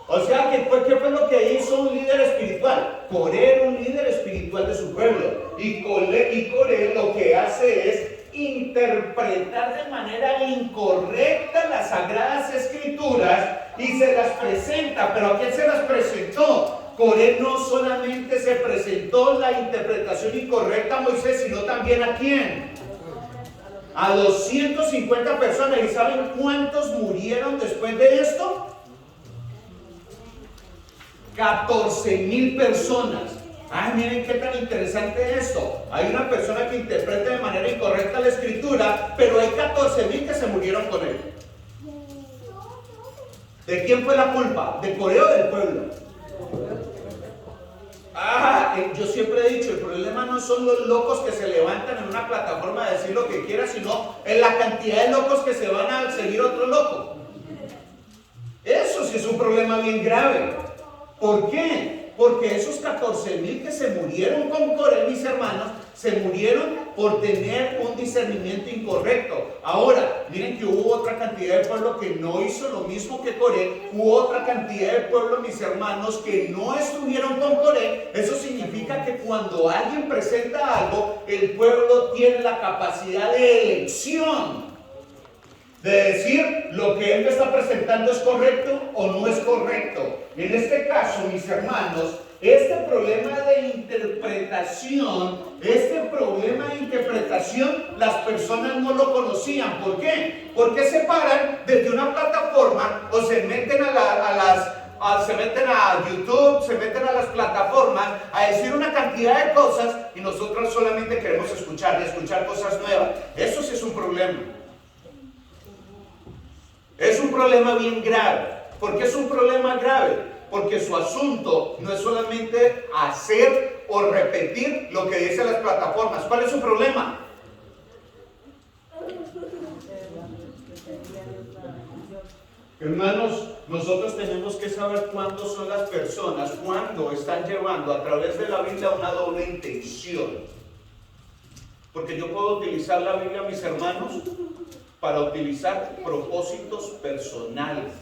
O sea, ¿qué fue lo que hizo un líder espiritual? Coré era un líder espiritual de su pueblo. Y Coré lo que hace es interpretar de manera incorrecta las sagradas escrituras y se las presenta. ¿Pero a quién se las presentó? Coré no solamente se presentó la interpretación incorrecta a Moisés, sino también ¿a quién? A 250 personas. ¿Y saben cuántos murieron después de esto? 14,000 personas. Ay, miren qué tan interesante esto. Hay una persona que interpreta de manera incorrecta la escritura, pero hay 14,000 que se murieron con él. ¿De quién fue la culpa? ¿De Coré o del pueblo? Yo siempre he dicho, el problema no son los locos que se levantan en una plataforma a decir lo que quieran, sino en la cantidad de locos que se van a seguir otro loco. Eso sí es un problema bien grave. ¿Por qué? Porque esos 14,000 que se murieron con Coré, mis hermanos, se murieron por tener un discernimiento incorrecto. Ahora, miren que hubo otra cantidad de pueblo que no hizo lo mismo que Coré. Hubo otra cantidad de pueblo, mis hermanos, que no estuvieron con Coré. Eso significa que cuando alguien presenta algo, el pueblo tiene la capacidad de elección. De decir lo que él me está presentando es correcto o no es correcto. En este caso, mis hermanos, este problema de interpretación, las personas no lo conocían. ¿Por qué? Porque se paran desde una plataforma o se meten se meten a YouTube, se meten a las plataformas a decir una cantidad de cosas y nosotros solamente queremos escuchar cosas nuevas. Eso sí es un problema. Es un problema bien grave. ¿Por qué es un problema grave? Porque su asunto no es solamente hacer o repetir lo que dicen las plataformas. ¿Cuál es su problema? Hermanos, nosotros tenemos que saber cuándo son las personas, cuándo están llevando a través de la Biblia una doble intención. Porque yo puedo utilizar la Biblia, mis hermanos, para utilizar propósitos personales.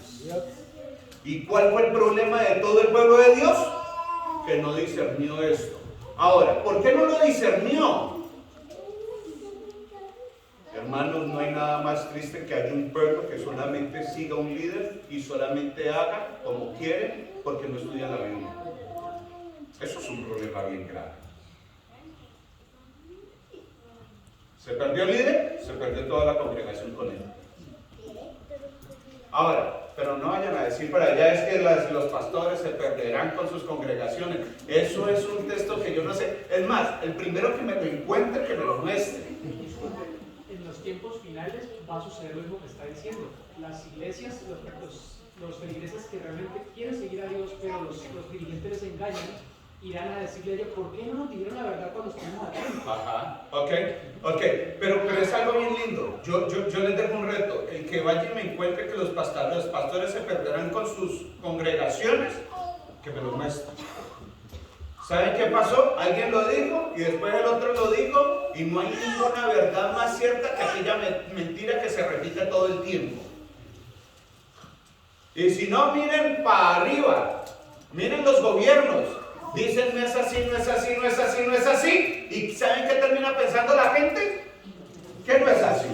¿Y cuál fue el problema de todo el pueblo de Dios? Que no discernió esto. Ahora, ¿por qué no lo discernió? Hermanos, no hay nada más triste que haya un pueblo que solamente siga un líder y solamente haga como quiere porque no estudia la Biblia. Eso es un problema bien grave. Se perdió el líder, se perdió toda la congregación con él. Ahora, pero no vayan a decir para allá es que los pastores se perderán con sus congregaciones. Eso es un texto que yo no sé. Es más, el primero que me lo encuentre, que me lo muestre. En los tiempos finales va a suceder lo mismo que está diciendo. Las iglesias, los feligreses que realmente quieren seguir a Dios, pero los dirigentes les engañan, irán a decirle a ella, ¿por qué no nos dijeron la verdad cuando estuvimos aquí? Ajá, ok, pero es algo bien lindo. Yo les dejo un reto. El que vaya y me encuentre que los pastores se perderán con sus congregaciones, que me lo muestre. ¿Saben qué pasó? Alguien lo dijo y después el otro lo dijo y no hay ninguna verdad más cierta que aquella mentira que se repite todo el tiempo. Y si no, miren para arriba, miren los gobiernos. Dicen no es así, no es así, no es así, no es así. ¿Y saben qué termina pensando la gente? Que no es así.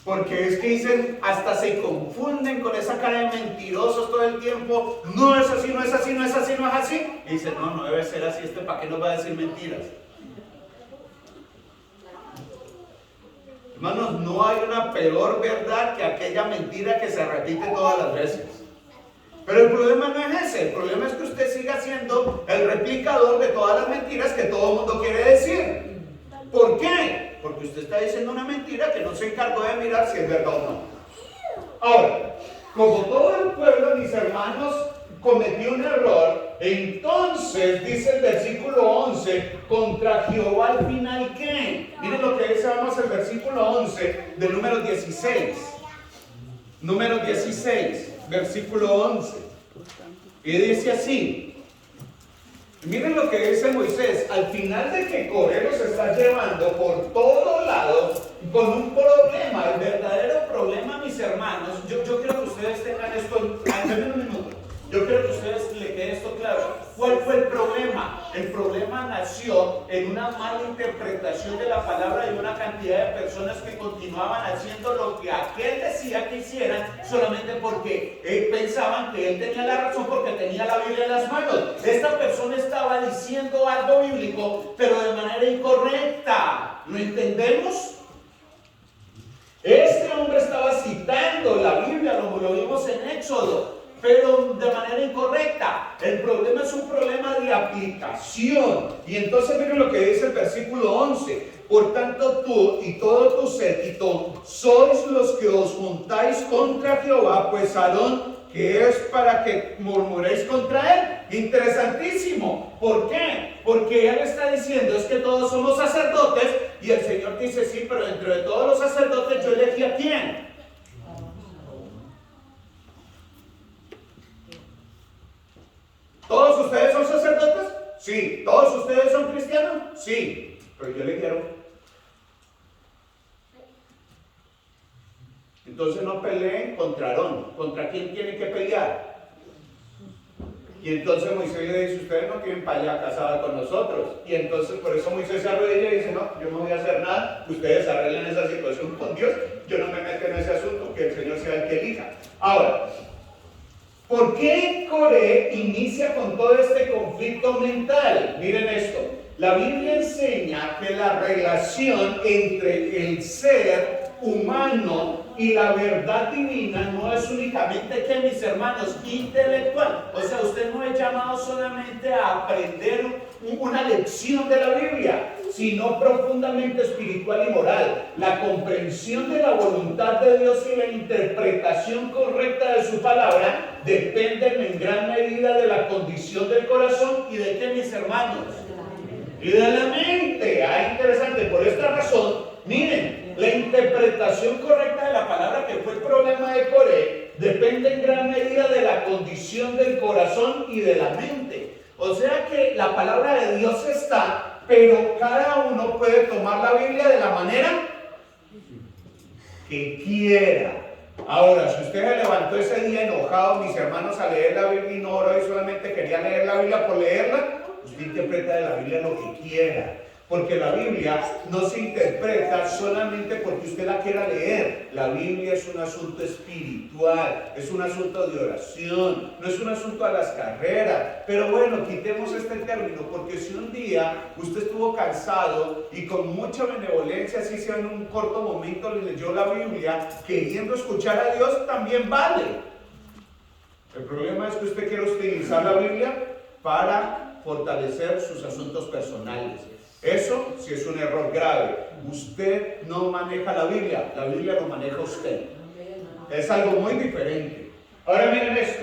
Porque es que dicen, hasta se confunden con esa cara de mentirosos todo el tiempo. No es así, no es así, no es así, no es así. Y dicen, no debe ser así, ¿para qué nos va a decir mentiras? Hermanos, no hay una peor verdad que aquella mentira que se repite todas las veces. Pero el problema no es ese, el problema es que usted siga siendo el replicador de todas las mentiras que todo el mundo quiere decir. ¿Por qué? Porque usted está diciendo una mentira que no se encargó de mirar si es verdad o no. Ahora, como todo el pueblo, mis hermanos, cometió un error, entonces dice el versículo 11, contra Jehová al final ¿qué? Miren lo que dice, vamos al versículo 11 del número 16. Número 16. Versículo 11. Y dice así: Miren lo que dice Moisés, al final de que Coré los está llevando por todos lados con un problema, el verdadero problema, mis hermanos, yo quiero que ustedes tengan esto, en un minuto, yo quiero que ustedes le quede esto claro. ¿Cuál fue el problema? El problema nació en una mala interpretación de la palabra de una cantidad de personas que continuaban haciendo lo que aquel decía que hicieran solamente porque pensaban que él tenía la razón porque tenía la Biblia en las manos. Esta persona estaba diciendo algo bíblico, pero de manera incorrecta. ¿Lo entendemos? Este hombre estaba citando la Biblia, como lo vimos en Éxodo, pero de manera incorrecta. El problema es un problema de aplicación. Y entonces miren lo que dice el versículo 11. Por tanto tú y todo tu séquito sois los que os juntáis contra Jehová, pues Aarón, que es para que murmuréis contra él. Interesantísimo. ¿Por qué? Porque él está diciendo es que todos somos sacerdotes y el Señor dice sí, pero dentro de todos los sacerdotes yo elegí ¿a quién? ¿Todos ustedes son sacerdotes? Sí. ¿Todos ustedes son cristianos? Sí. Pero yo le quiero. Entonces no peleen contra Aarón. ¿Contra quién tienen que pelear? Y entonces Moisés le dice, ustedes no quieren para allá casada con nosotros. Y entonces por eso Moisés se arrodilla y dice, no, yo no voy a hacer nada. Ustedes arreglen esa situación con Dios. Yo no me meto en ese asunto, que el Señor sea el que elija. Ahora, ¿por qué Coré inicia con todo este conflicto mental? Miren esto. La Biblia enseña que la relación entre el ser humano y la verdad divina no es únicamente, que mis hermanos, intelectual. O sea, usted no es llamado solamente a aprender una lección de la Biblia, sino profundamente espiritual y moral. La comprensión de la voluntad de Dios y la interpretación correcta de su palabra dependen en gran medida de la condición del corazón y de qué, mis hermanos, y de la mente. Interesante. Por esta razón, miren, la interpretación correcta de la palabra, que fue el problema de Coré, depende en gran medida de la condición del corazón y de la mente. O sea que la palabra de Dios está, pero cada uno puede tomar la Biblia de la manera que quiera. Ahora, si usted se levantó ese día enojado, mis hermanos, a leer la Biblia y no oró y solamente quería leer la Biblia por leerla, usted interpreta de la Biblia lo que quiera. Porque la Biblia no se interpreta solamente porque usted la quiera leer. La Biblia es un asunto espiritual, es un asunto de oración, no es un asunto a las carreras. Pero bueno, quitemos este término, porque si un día usted estuvo cansado y con mucha benevolencia, así sea en un corto momento, le leyó la Biblia queriendo escuchar a Dios, también vale. El problema es que usted quiere utilizar la Biblia para fortalecer sus asuntos personales. Eso sí es un error grave. Usted no maneja la Biblia lo maneja usted. Es algo muy diferente. Ahora miren esto.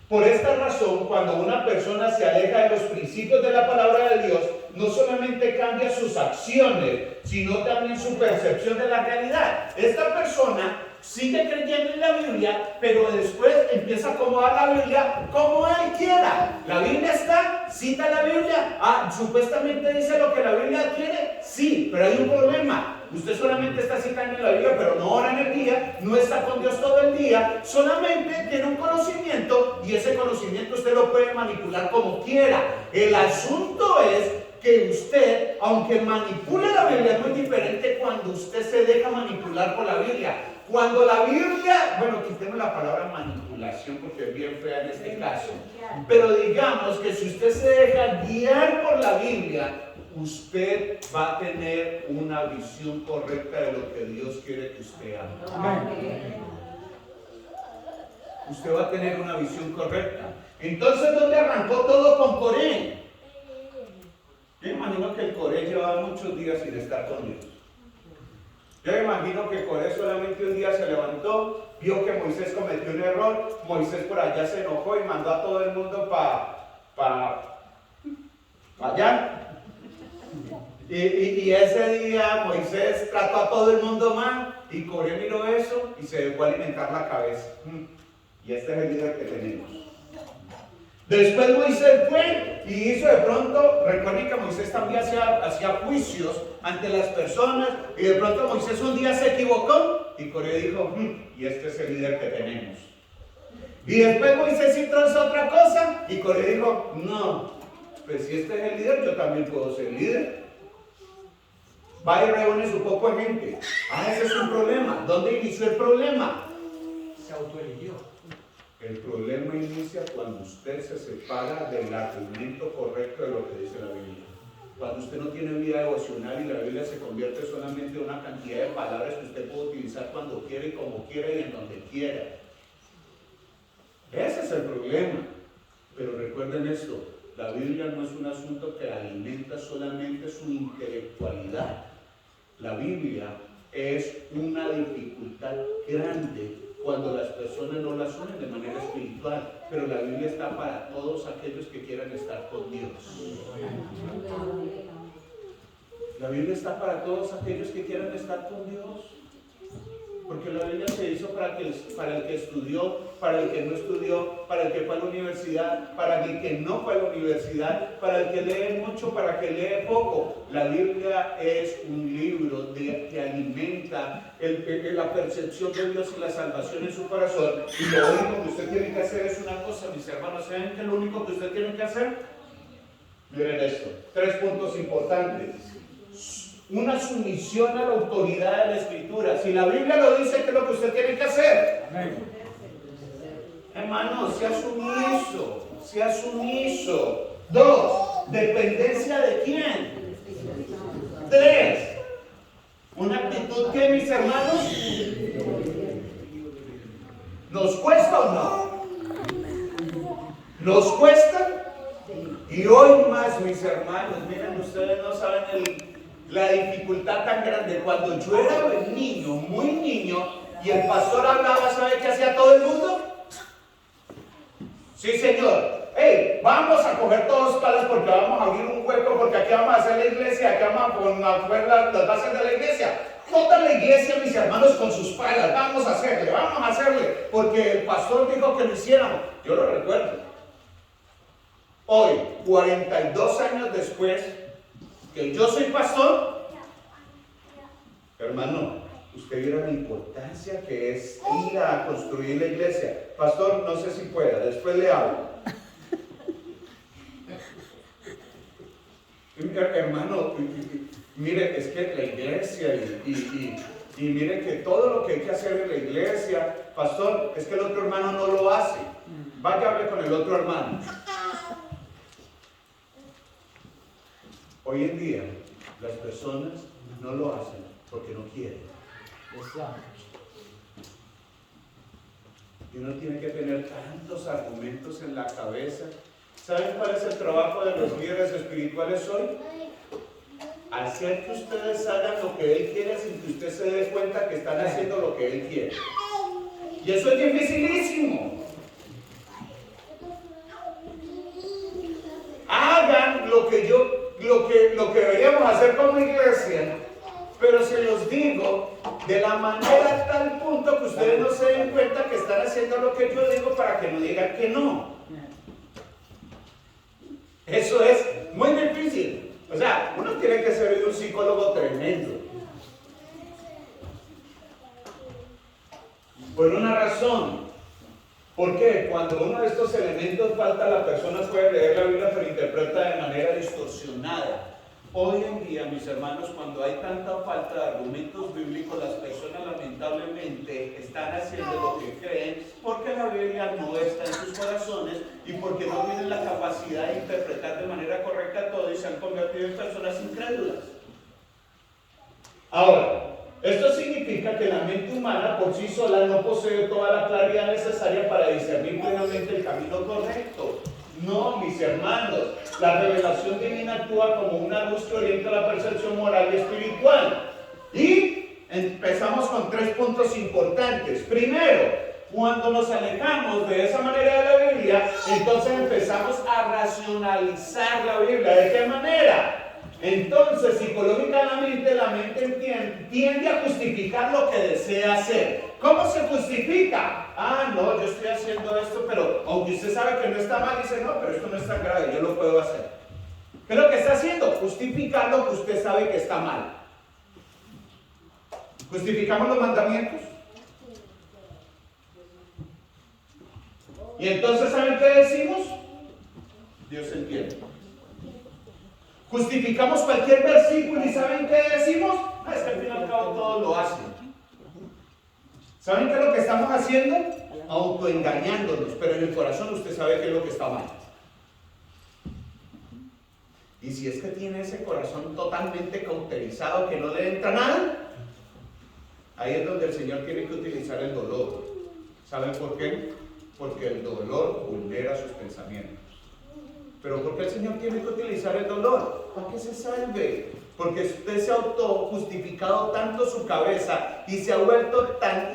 Por esta razón, cuando una persona se aleja de los principios de la palabra de Dios, no solamente cambia sus acciones, sino también su percepción de la realidad. Esta persona sigue creyendo en la Biblia, pero después empieza a acomodar la Biblia como él quiera. La Biblia está, cita la Biblia, supuestamente dice lo que la Biblia quiere, sí, pero hay un problema. Usted solamente está citando en la Biblia, pero no ora en el día, no está con Dios todo el día, solamente tiene un conocimiento y ese conocimiento usted lo puede manipular como quiera. El asunto es que usted, aunque manipule la Biblia, es muy diferente cuando usted se deja manipular por la Biblia. Cuando la Biblia, bueno, quitemos la palabra manipulación porque es bien fea en este caso, pero digamos que si usted se deja guiar por la Biblia, usted va a tener una visión correcta de lo que Dios quiere que usted haga. Usted va a tener una visión correcta. Entonces, ¿dónde arrancó todo con Coré? Yo imagino que el Coré llevaba muchos días sin estar con Dios. Yo imagino que Coré solamente un día se levantó, vio que Moisés cometió un error, Moisés por allá se enojó y mandó a todo el mundo para allá. Y ese día Moisés trató a todo el mundo mal y Coré miró eso y se dejó alimentar la cabeza. Y este es el líder que tenemos. Después Moisés fue y hizo de pronto, recuerden que Moisés también hacía juicios ante las personas, y de pronto Moisés un día se equivocó y Coré dijo, y este es el líder que tenemos. Y después Moisés hizo otra cosa y Coré dijo, no, pues si este es el líder, yo también puedo ser líder. Va y reúne su poco de gente. Ese es un problema. ¿Dónde inició el problema? Se autoeligió. El problema inicia cuando usted se separa del argumento correcto de lo que dice la Biblia. Cuando usted no tiene vida devocional y la Biblia se convierte solamente en una cantidad de palabras que usted puede utilizar cuando quiere, como quiera y en donde quiera. Ese es el problema. Pero recuerden esto, la Biblia no es un asunto que alimenta solamente su intelectualidad. La Biblia es una dificultad grande cuando las personas no la asumen de manera espiritual, pero la Biblia está para todos aquellos que quieran estar con Dios. La Biblia está para todos aquellos que quieran estar con Dios, porque la Biblia se hizo para el que estudió, para el que no estudió, para el que fue a la universidad, para el que no fue a la universidad, para el que lee mucho, para el que lee poco. La Biblia es un libro que alimenta la percepción de Dios y la salvación en su corazón. Y lo único que usted tiene que hacer es una cosa, mis hermanos. ¿Saben qué es lo único que usted tiene que hacer? Miren esto, 3 puntos importantes. Una sumisión a la autoridad de la Escritura. Si la Biblia lo dice, ¿qué es lo que usted tiene que hacer? Amén. Hermano, sea sumiso, sea sumiso. 2, dependencia de quién. 3, una actitud que, mis hermanos, ¿nos cuesta o no? ¿Nos cuesta? Y hoy más, mis hermanos, miren, ustedes no saben la dificultad tan grande. Cuando yo era niño, muy niño, y el pastor hablaba, ¿sabe qué hacía todo el mundo? Sí, señor. Hey, vamos a coger todos palas porque vamos a abrir un hueco, porque aquí vamos a hacer la iglesia, aquí vamos a poner las bases de la iglesia. Toda la iglesia, mis hermanos, con sus palas, vamos a hacerle, porque el pastor dijo que lo hiciéramos. Yo lo recuerdo. Hoy, 42 años después, que yo soy pastor, hermano, usted viera la importancia que es ir a construir la iglesia. Pastor, no sé si pueda, después le hablo. Hermano, mire, es que la iglesia y mire que todo lo que hay que hacer en la iglesia, pastor, es que el otro hermano no lo hace. Vaya a hablar con el otro hermano. Hoy en día, las personas no lo hacen porque no quieren. Y uno tiene que tener tantos argumentos en la cabeza. ¿Saben cuál es el trabajo de los líderes espirituales hoy? Hacer que ustedes hagan lo que Él quiere sin que usted se dé cuenta que están haciendo lo que Él quiere. Y eso es dificilísimo. Hagan lo que deberíamos hacer como iglesia, pero se los digo de la manera a tal punto que ustedes no se den cuenta que están haciendo lo que yo digo para que no digan que no. Eso es muy difícil. O sea, uno tiene que ser un psicólogo tremendo. Por una razón. ¿Por qué? Cuando uno de estos elementos falta, la persona puede leer la Biblia pero interpreta de manera distorsionada. Hoy en día, mis hermanos, cuando hay tanta falta de argumentos bíblicos, las personas lamentablemente están haciendo lo que creen porque la Biblia no está en sus corazones y porque no tienen la capacidad de interpretar de manera correcta todo y se han convertido en personas incrédulas. Ahora, esto significa que la mente humana por sí sola no posee toda la claridad necesaria para discernir plenamente el camino correcto. No, mis hermanos, la revelación divina actúa como una luz que orienta la percepción moral y espiritual. Y empezamos con 3 puntos importantes. Primero, cuando nos alejamos de esa manera de la Biblia, entonces empezamos a racionalizar la Biblia. ¿De qué manera? Entonces, psicológicamente, la mente tiende a justificar lo que desea hacer. ¿Cómo se justifica? Ah, no, yo estoy haciendo esto, pero aunque usted sabe que no está mal, dice, no, pero esto no es tan grave, yo lo puedo hacer. ¿Qué es lo que está haciendo? Justificar lo que usted sabe que está mal. ¿Justificamos los mandamientos? Y entonces, ¿saben qué decimos? Dios entiende. Justificamos cualquier versículo y ¿saben qué decimos? Ah, es que al fin y al cabo todos lo hacen. ¿Saben qué es lo que estamos haciendo? Autoengañándonos, pero en el corazón usted sabe qué es lo que está mal. Y si es que tiene ese corazón totalmente cauterizado que no le entra nada, ahí es donde el Señor tiene que utilizar el dolor. ¿Saben por qué? Porque el dolor vulnera sus pensamientos. ¿Pero por qué el Señor tiene que utilizar el dolor? Para que se salve. Porque usted se ha autojustificado tanto su cabeza y se ha vuelto tan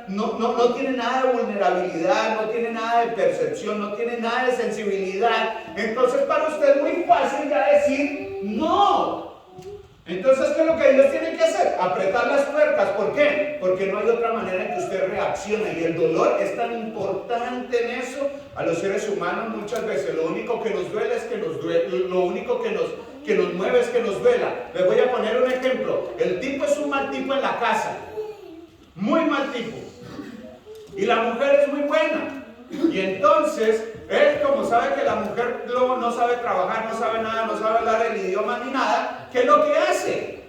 no tiene nada de vulnerabilidad, no tiene nada de percepción, no tiene nada de sensibilidad. Entonces para usted es muy fácil ya decir no. Entonces, ¿qué es lo que Dios tiene que hacer? Apretar las tuercas. ¿Por qué? Porque no hay otra manera en que usted reaccione. Y el dolor es tan importante en eso. A los seres humanos muchas veces lo único que nos duele es que nos duele. Lo único que nos mueve es que nos duela. Les voy a poner un ejemplo. El tipo es un mal tipo en la casa. Muy mal tipo. Y la mujer es muy buena. Y entonces, él como sabe que la mujer luego no sabe trabajar, no sabe nada, no sabe hablar el idioma ni nada, ¿qué es lo que hace?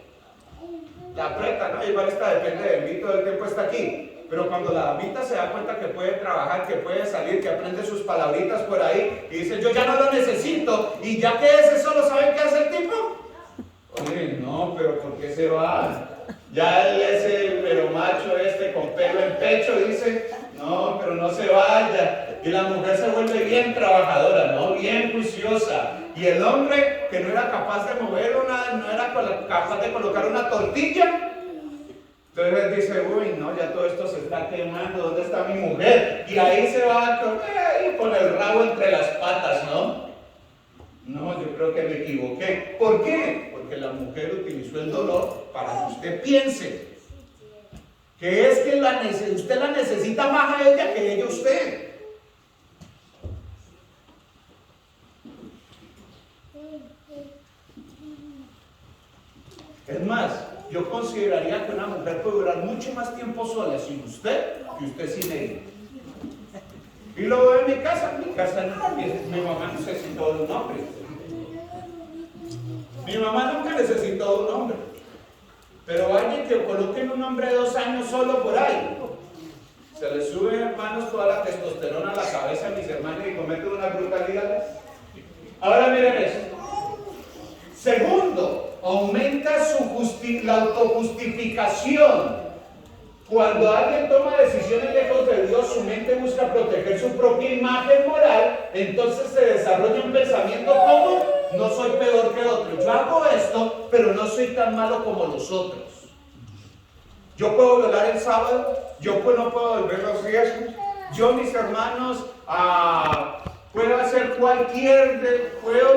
La aprieta, ¿no? Igual esta depende de mí, todo el tiempo está aquí. Pero cuando la damita se da cuenta que puede trabajar, que puede salir, que aprende sus palabritas por ahí, y dice, yo ya no lo necesito, y ya que ese solo, ¿saben qué hace el tipo? Oye, no, pero ¿por qué se va? Ya ese pero macho este con pelo en pecho dice, no, pero no se vaya. Y la mujer se vuelve bien trabajadora, ¿no? Bien juiciosa. Y el hombre que no era capaz de mover no era capaz de colocar una tortilla. Entonces él dice, uy, no, ya todo esto se está quemando, ¿dónde está mi mujer? Y ahí se va con el rabo entre las patas, ¿no? No, yo creo que me equivoqué. ¿Por qué? Porque la mujer utilizó el dolor para que usted piense que es que usted la necesita más a ella que ella a usted. Es más, yo consideraría que una mujer puede durar mucho más tiempo sola sin usted que usted sin ella. Y luego en mi casa mi mamá necesitó de un hombre. Mi mamá nunca necesitó de un hombre. Pero alguien que coloquen un hombre de 2 años solo por ahí, se le sube, hermanos, toda la testosterona a la cabeza a mis hermanos y cometen una brutalidad. Ahora miren esto. Segundo, aumenta la autojustificación. Cuando alguien toma decisiones lejos de Dios, su mente busca proteger su propia imagen moral, entonces se desarrolla un pensamiento como, no soy peor que otro. Yo hago esto, pero no soy tan malo como los otros. Yo puedo violar el sábado, yo no puedo volver los riesgos, yo, mis hermanos, puedo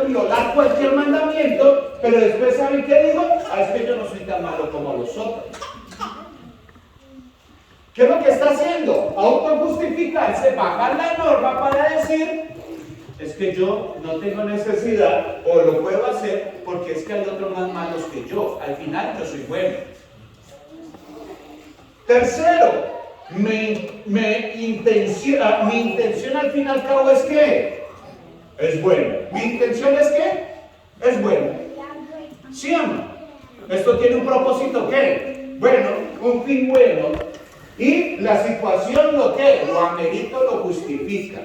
violar cualquier mandamiento, pero después, ¿saben qué digo? Es que yo no soy tan malo como los otros. ¿Qué es lo que está haciendo? Autojustificarse, bajar la norma para decir, es que yo no tengo necesidad o lo puedo hacer porque es que hay otros más malos que yo. Al final yo soy bueno. Tercero, mi intención al fin y al cabo es que es bueno. Mi intención es que es bueno. ¿Sí o no? Esto tiene un propósito ¿qué? Bueno, un fin bueno. Y la situación lo amerita, lo justifica.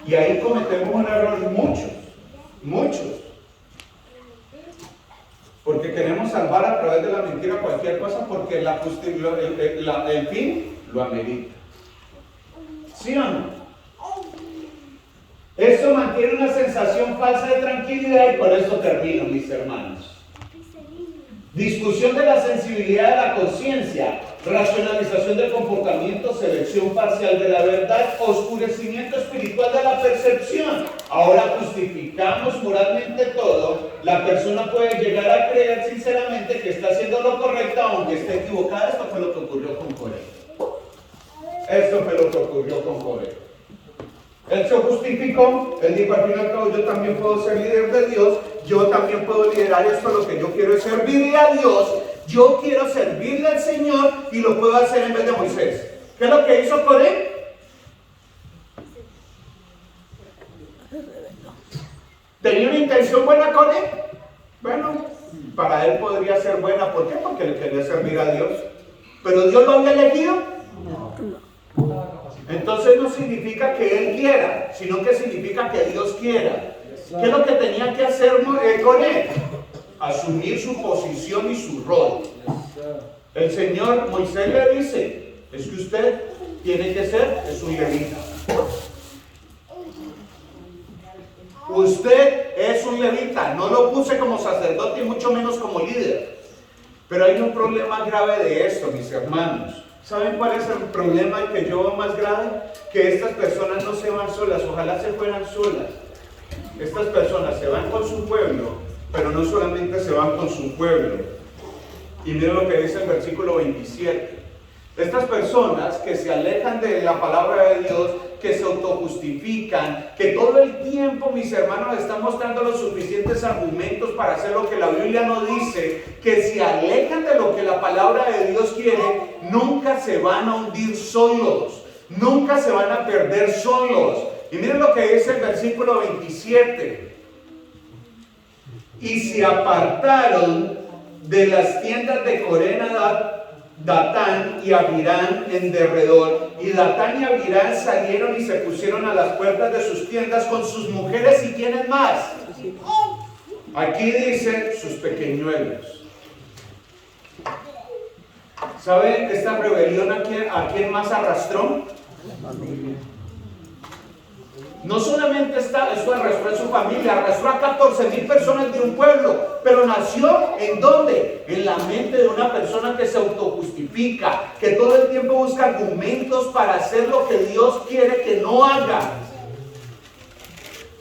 Y ahí cometemos un error muchos. Porque queremos salvar a través de la mentira cualquier cosa porque el fin lo amerita. ¿Sí o no? Eso mantiene una sensación falsa de tranquilidad y por eso termino, mis hermanos. Discusión de la sensibilidad de la conciencia, racionalización del comportamiento, selección parcial de la verdad, oscurecimiento espiritual de la percepción. Ahora justificamos moralmente todo. La persona puede llegar a creer sinceramente que está haciendo lo correcto aunque esté equivocada. Esto fue lo que ocurrió con Coré. Esto fue lo que ocurrió con Coré. Él se justificó, él dijo al fin y al cabo, yo también puedo ser líder de Dios, yo también puedo liderar esto, lo que yo quiero es servirle a Dios, yo quiero servirle al Señor y lo puedo hacer en vez de Moisés. ¿Qué es lo que hizo Coré? ¿Tenía una intención buena Coré? Bueno, para él podría ser buena, ¿por qué? Porque le quería servir a Dios. ¿Pero Dios lo había elegido? No. Entonces no significa que él quiera, sino que significa que Dios quiera. ¿Qué es lo que tenía que hacer Coré? Asumir su posición y su rol. El Señor, Moisés le dice, es que usted tiene que ser un levita. Usted es un levita, no lo puse como sacerdote y mucho menos como líder. Pero hay un problema grave de esto, mis hermanos. ¿Saben cuál es el problema que yo veo más grave? Que estas personas no se van solas, ojalá se fueran solas. Estas personas se van con su pueblo, pero no solamente se van con su pueblo. Y miren lo que dice el versículo 27. Estas personas que se alejan de la palabra de Dios, que se autojustifican, que todo el tiempo, mis hermanos, están mostrando los suficientes argumentos para hacer lo que la Biblia no dice, que se alejan de lo que la palabra de Dios quiere, nunca se van a hundir solos, nunca se van a perder solos. Y miren lo que dice el versículo 27. Y se apartaron de las tiendas de Coré, Datán y Abirán en derredor, y Datán y Abirán salieron y se pusieron a las puertas de sus tiendas con sus mujeres y ¿quiénes más? Aquí dice sus pequeñuelos. ¿Saben esta rebelión a quién más arrastró? No solamente esto arrastró a su familia, arrastró a 14,000 personas de un pueblo, pero nació ¿en dónde? En la mente de una persona que se autojustifica, que todo el tiempo busca argumentos para hacer lo que Dios quiere que no haga.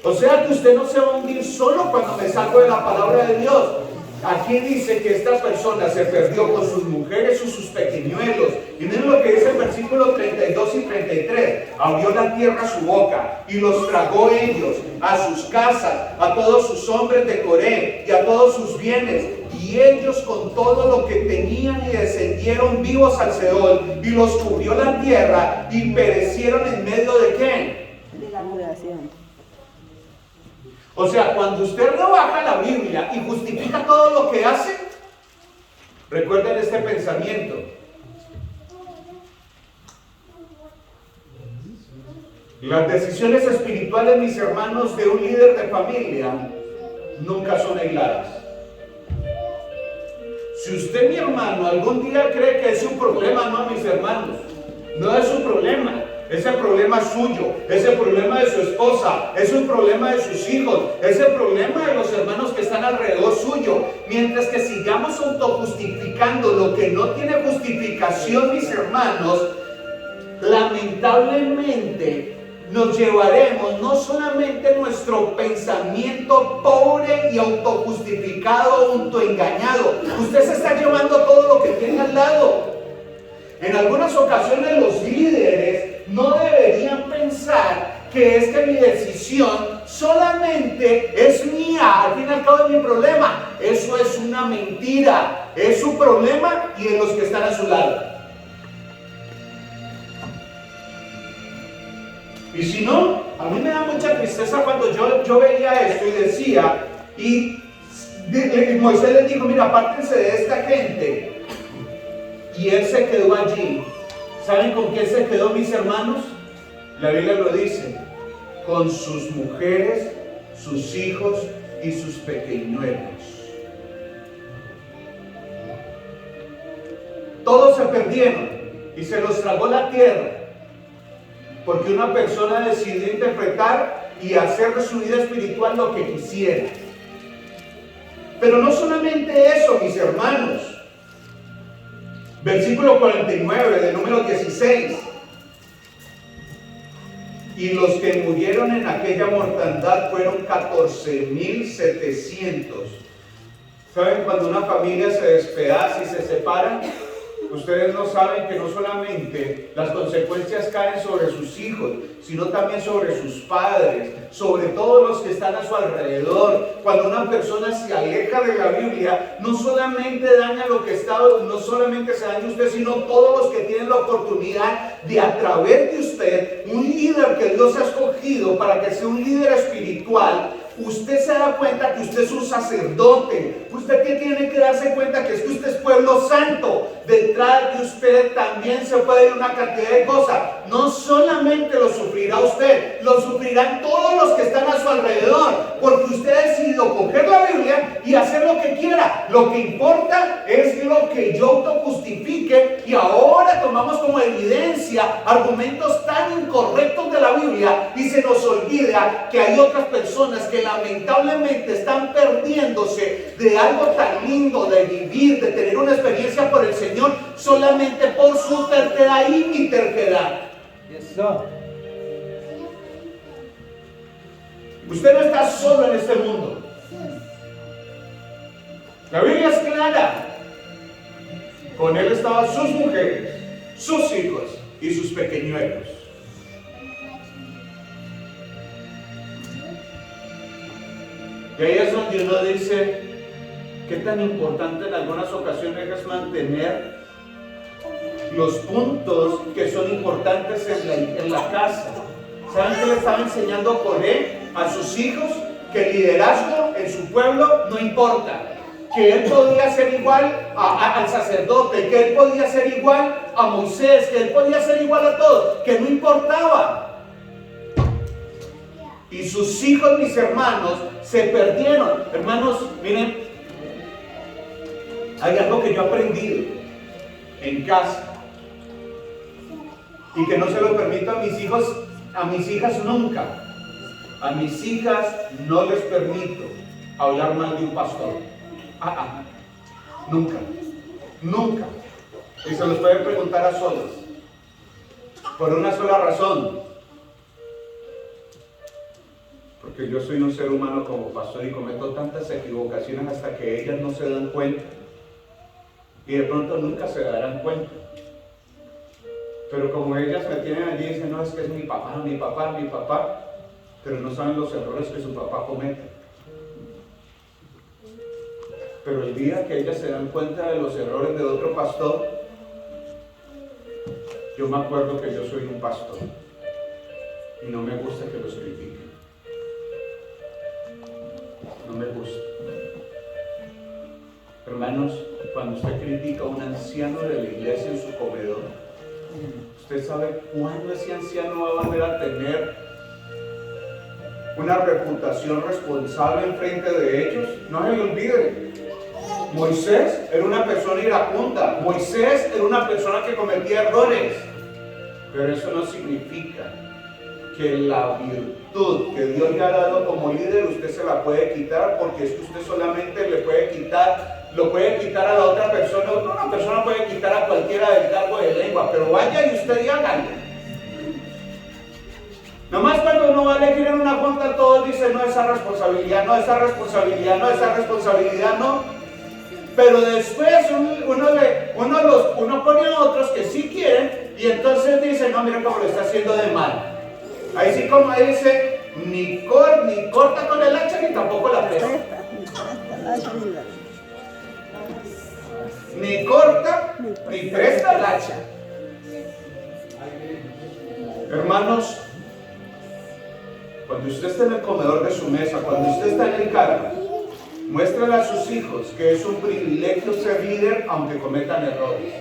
O sea que usted no se va a hundir solo cuando me salgo de la palabra de Dios. Aquí dice que esta persona se perdió con sus mujeres y sus pequeñuelos. Y miren lo que dice el versículo 32 y 33. Abrió la tierra su boca y los tragó ellos, a sus casas, a todos sus hombres de Coré y a todos sus bienes. Y ellos con todo lo que tenían y descendieron vivos al Seol, y los cubrió la tierra y perecieron en medio de ¿qué? De la murmuración. O sea, cuando usted rebaja la Biblia y justifica todo lo que hace, recuerden este pensamiento. Las decisiones espirituales, mis hermanos, de un líder de familia nunca son aisladas. Si usted, mi hermano, algún día cree que es un problema, no, mis hermanos, no es un problema. Es el problema suyo, es el problema de su esposa, es un problema de sus hijos, es el problema de los hermanos que están alrededor suyo. Mientras que sigamos autojustificando lo que no tiene justificación, mis hermanos, lamentablemente nos llevaremos no solamente nuestro pensamiento pobre y autojustificado, autoengañado. Usted se está llevando todo lo que tiene al lado. En algunas ocasiones los líderes no deberían pensar que es que mi decisión solamente es mía, al fin y al cabo es mi problema. Eso es una mentira, es su problema y de los que están a su lado. Y si no, a mí me da mucha tristeza cuando yo veía esto y decía, y Moisés les dijo, mira, apártense de esta gente. Y él se quedó allí. ¿Saben con quién se quedó, mis hermanos? La Biblia lo dice, con sus mujeres, sus hijos y sus pequeñuelos. Todos se perdieron y se los tragó la tierra, porque una persona decidió interpretar y hacer de su vida espiritual lo que quisiera. Pero no solamente eso, mis hermanos. Versículo 49 de número 16. Y los que murieron en aquella mortandad fueron 14,700. ¿Saben cuando una familia se despedaza y se separa? Ustedes no saben que no solamente las consecuencias caen sobre sus hijos, sino también sobre sus padres, sobre todos los que están a su alrededor. Cuando una persona se aleja de la Biblia, no solamente daña lo que está, no solamente se daña usted, sino todos los que tienen la oportunidad de a través de usted, un líder que Dios ha escogido para que sea un líder espiritual. Usted se da cuenta que usted es un sacerdote. Usted que tiene que darse cuenta que es que usted es pueblo santo. Detrás de usted también se puede ir una cantidad de cosas. No solamente lo sufrirá usted, lo sufrirán todos los que están a su alrededor, porque usted ha decidido coger la Biblia y hacer lo que quiera. Lo que importa es lo que yo autojustifique, y ahora tomamos como evidencia argumentos tan incorrectos de la Biblia y se nos olvida que hay otras personas que lamentablemente están perdiéndose de algo tan lindo, de vivir, de tener una experiencia por el Señor, solamente por su terquedad y mi terquedad. Usted no está solo en este mundo. La Biblia es clara. Con él estaban sus mujeres, sus hijos y sus pequeñuelos. Y ahí es donde uno dice, qué tan importante en algunas ocasiones es mantener los puntos que son importantes en la casa. ¿Saben qué le estaba enseñando Coré a sus hijos? Que el liderazgo en su pueblo no importa. Que él podía ser igual al sacerdote, que él podía ser igual a Moisés, que él podía ser igual a todos, que no importaba. Y sus hijos, mis hermanos, se perdieron. Hermanos, miren, hay algo que yo he aprendido en casa y que no se lo permito a mis hijos, a mis hijas nunca. A mis hijas no les permito hablar mal de un pastor. Nunca. Nunca. Y se los pueden preguntar a solas. Por una sola razón. Porque yo soy un ser humano como pastor y cometo tantas equivocaciones hasta que ellas no se dan cuenta. Y de pronto nunca se darán cuenta. Pero como ellas me tienen allí y dicen, no, es que es mi papá, mi papá, mi papá. Pero no saben los errores que su papá comete. Pero el día que ellas se dan cuenta de los errores de otro pastor, yo me acuerdo que yo soy un pastor. Y no me gusta que los critiquen. No me gusta. Hermanos, cuando usted critica a un anciano de la iglesia en su comedor, ¿usted sabe cuándo ese anciano va a volver a tener una reputación responsable en frente de ellos? No se le olvide. Moisés era una persona iracunda. Moisés era una persona que cometía errores. Pero eso no significa que la virtud que Dios le ha dado como líder usted se la puede quitar, porque es que usted solamente le puede quitar, lo puede quitar a la otra persona. Una persona puede quitar a cualquiera del cargo de lengua, pero vaya y usted y hágalo. Nomás cuando uno va a elegir en una junta, todos dicen, no, esa responsabilidad, no, esa responsabilidad, no, esa responsabilidad, no. Pero después uno pone a otros que sí quieren, y entonces dicen, no, mira cómo lo está haciendo de mal. Ahí sí, como dice, ni corta con el hacha, ni tampoco la presta. Ni corta, ni presta el hacha. Hermanos, cuando usted está en el comedor de su mesa, cuando usted está en el carro, muéstrale a sus hijos que es un privilegio ser líder aunque cometan errores.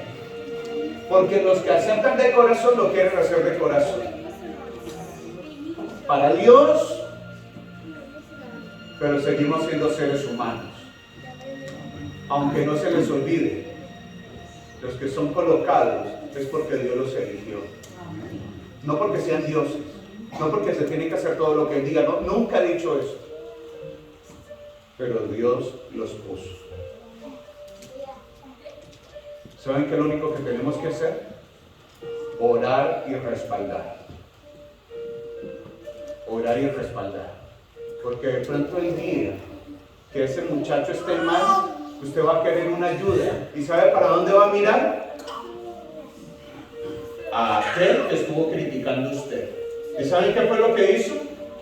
Porque los que aceptan de corazón lo quieren hacer de corazón. Para Dios, pero seguimos siendo seres humanos. Aunque no se les olvide, los que son colocados es porque Dios los eligió. No porque sean dioses, no porque se tiene que hacer todo lo que Él diga, no, nunca he dicho eso. Pero Dios los puso. ¿Saben qué es lo único que tenemos que hacer? Orar y respaldar. Orar y respaldar. Porque de pronto el día que ese muchacho esté mal, usted va a querer una ayuda. ¿Y sabe para dónde va a mirar? A aquel que estuvo criticando a usted. ¿Y sabe qué fue lo que hizo?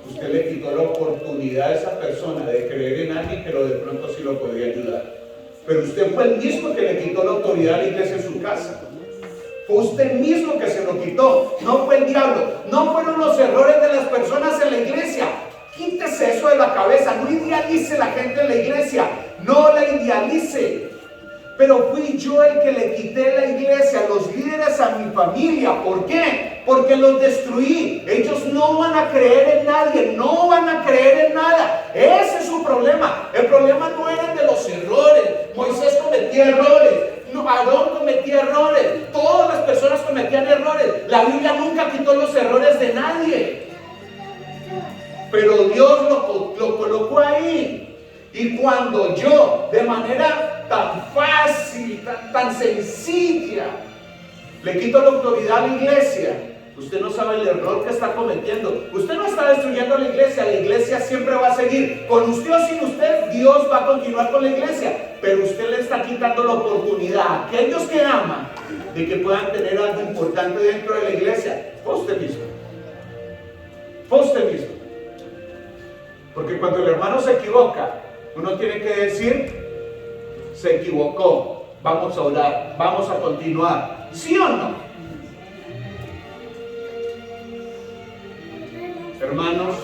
Usted le quitó la oportunidad a esa persona de creer en alguien que de pronto sí lo podía ayudar. Pero usted fue el mismo que le quitó la autoridad a la iglesia en su casa. Fue usted mismo que se lo quitó. No fue el diablo. No fueron los errores de las personas en la iglesia. Quítese eso de la cabeza. No idealice la gente en la iglesia. No la idealice. Pero fui yo el que le quité la iglesia, los líderes a mi familia. ¿Por qué? Porque los destruí. Ellos no van a creer en nadie, no van a creer en nada. Ese es su problema. El problema no era de los errores. Moisés cometía errores. Aarón cometía errores. Todas las personas cometían errores. La Biblia nunca quitó los errores de nadie. Pero Dios lo colocó ahí. Y cuando yo, de manera tan fácil, tan sencilla, le quito la autoridad a la iglesia, usted no sabe el error que está cometiendo. Usted no está destruyendo la iglesia siempre va a seguir. Con usted o sin usted, Dios va a continuar con la iglesia. Pero usted le está quitando la oportunidad a aquellos que aman de que puedan tener algo importante dentro de la iglesia. Fue usted mismo. Fue usted mismo. Porque cuando el hermano se equivoca, uno tiene que decir, se equivocó, vamos a orar, vamos a continuar. ¿Sí o no? Hermanos,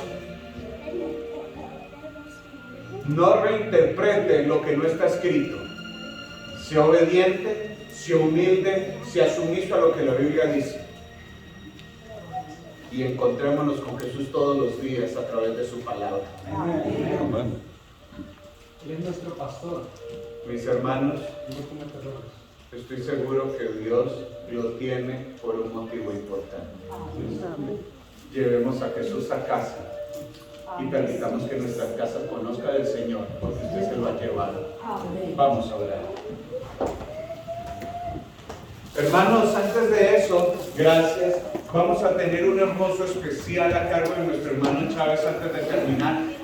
no reinterprete lo que no está escrito. Sea obediente, sea humilde, sea sumiso a lo que la Biblia dice. Y encontrémonos con Jesús todos los días a través de su palabra. Amén. Él es nuestro pastor. Mis hermanos, No comete errores. estoy seguro que Dios lo tiene por un motivo importante. Llevemos a Jesús a casa y permitamos que nuestra casa conozca del Señor, porque usted se lo ha llevado. Vamos a orar. Hermanos, antes de eso, gracias. Vamos a tener un hermoso especial a cargo de nuestro hermano Chávez antes de terminar.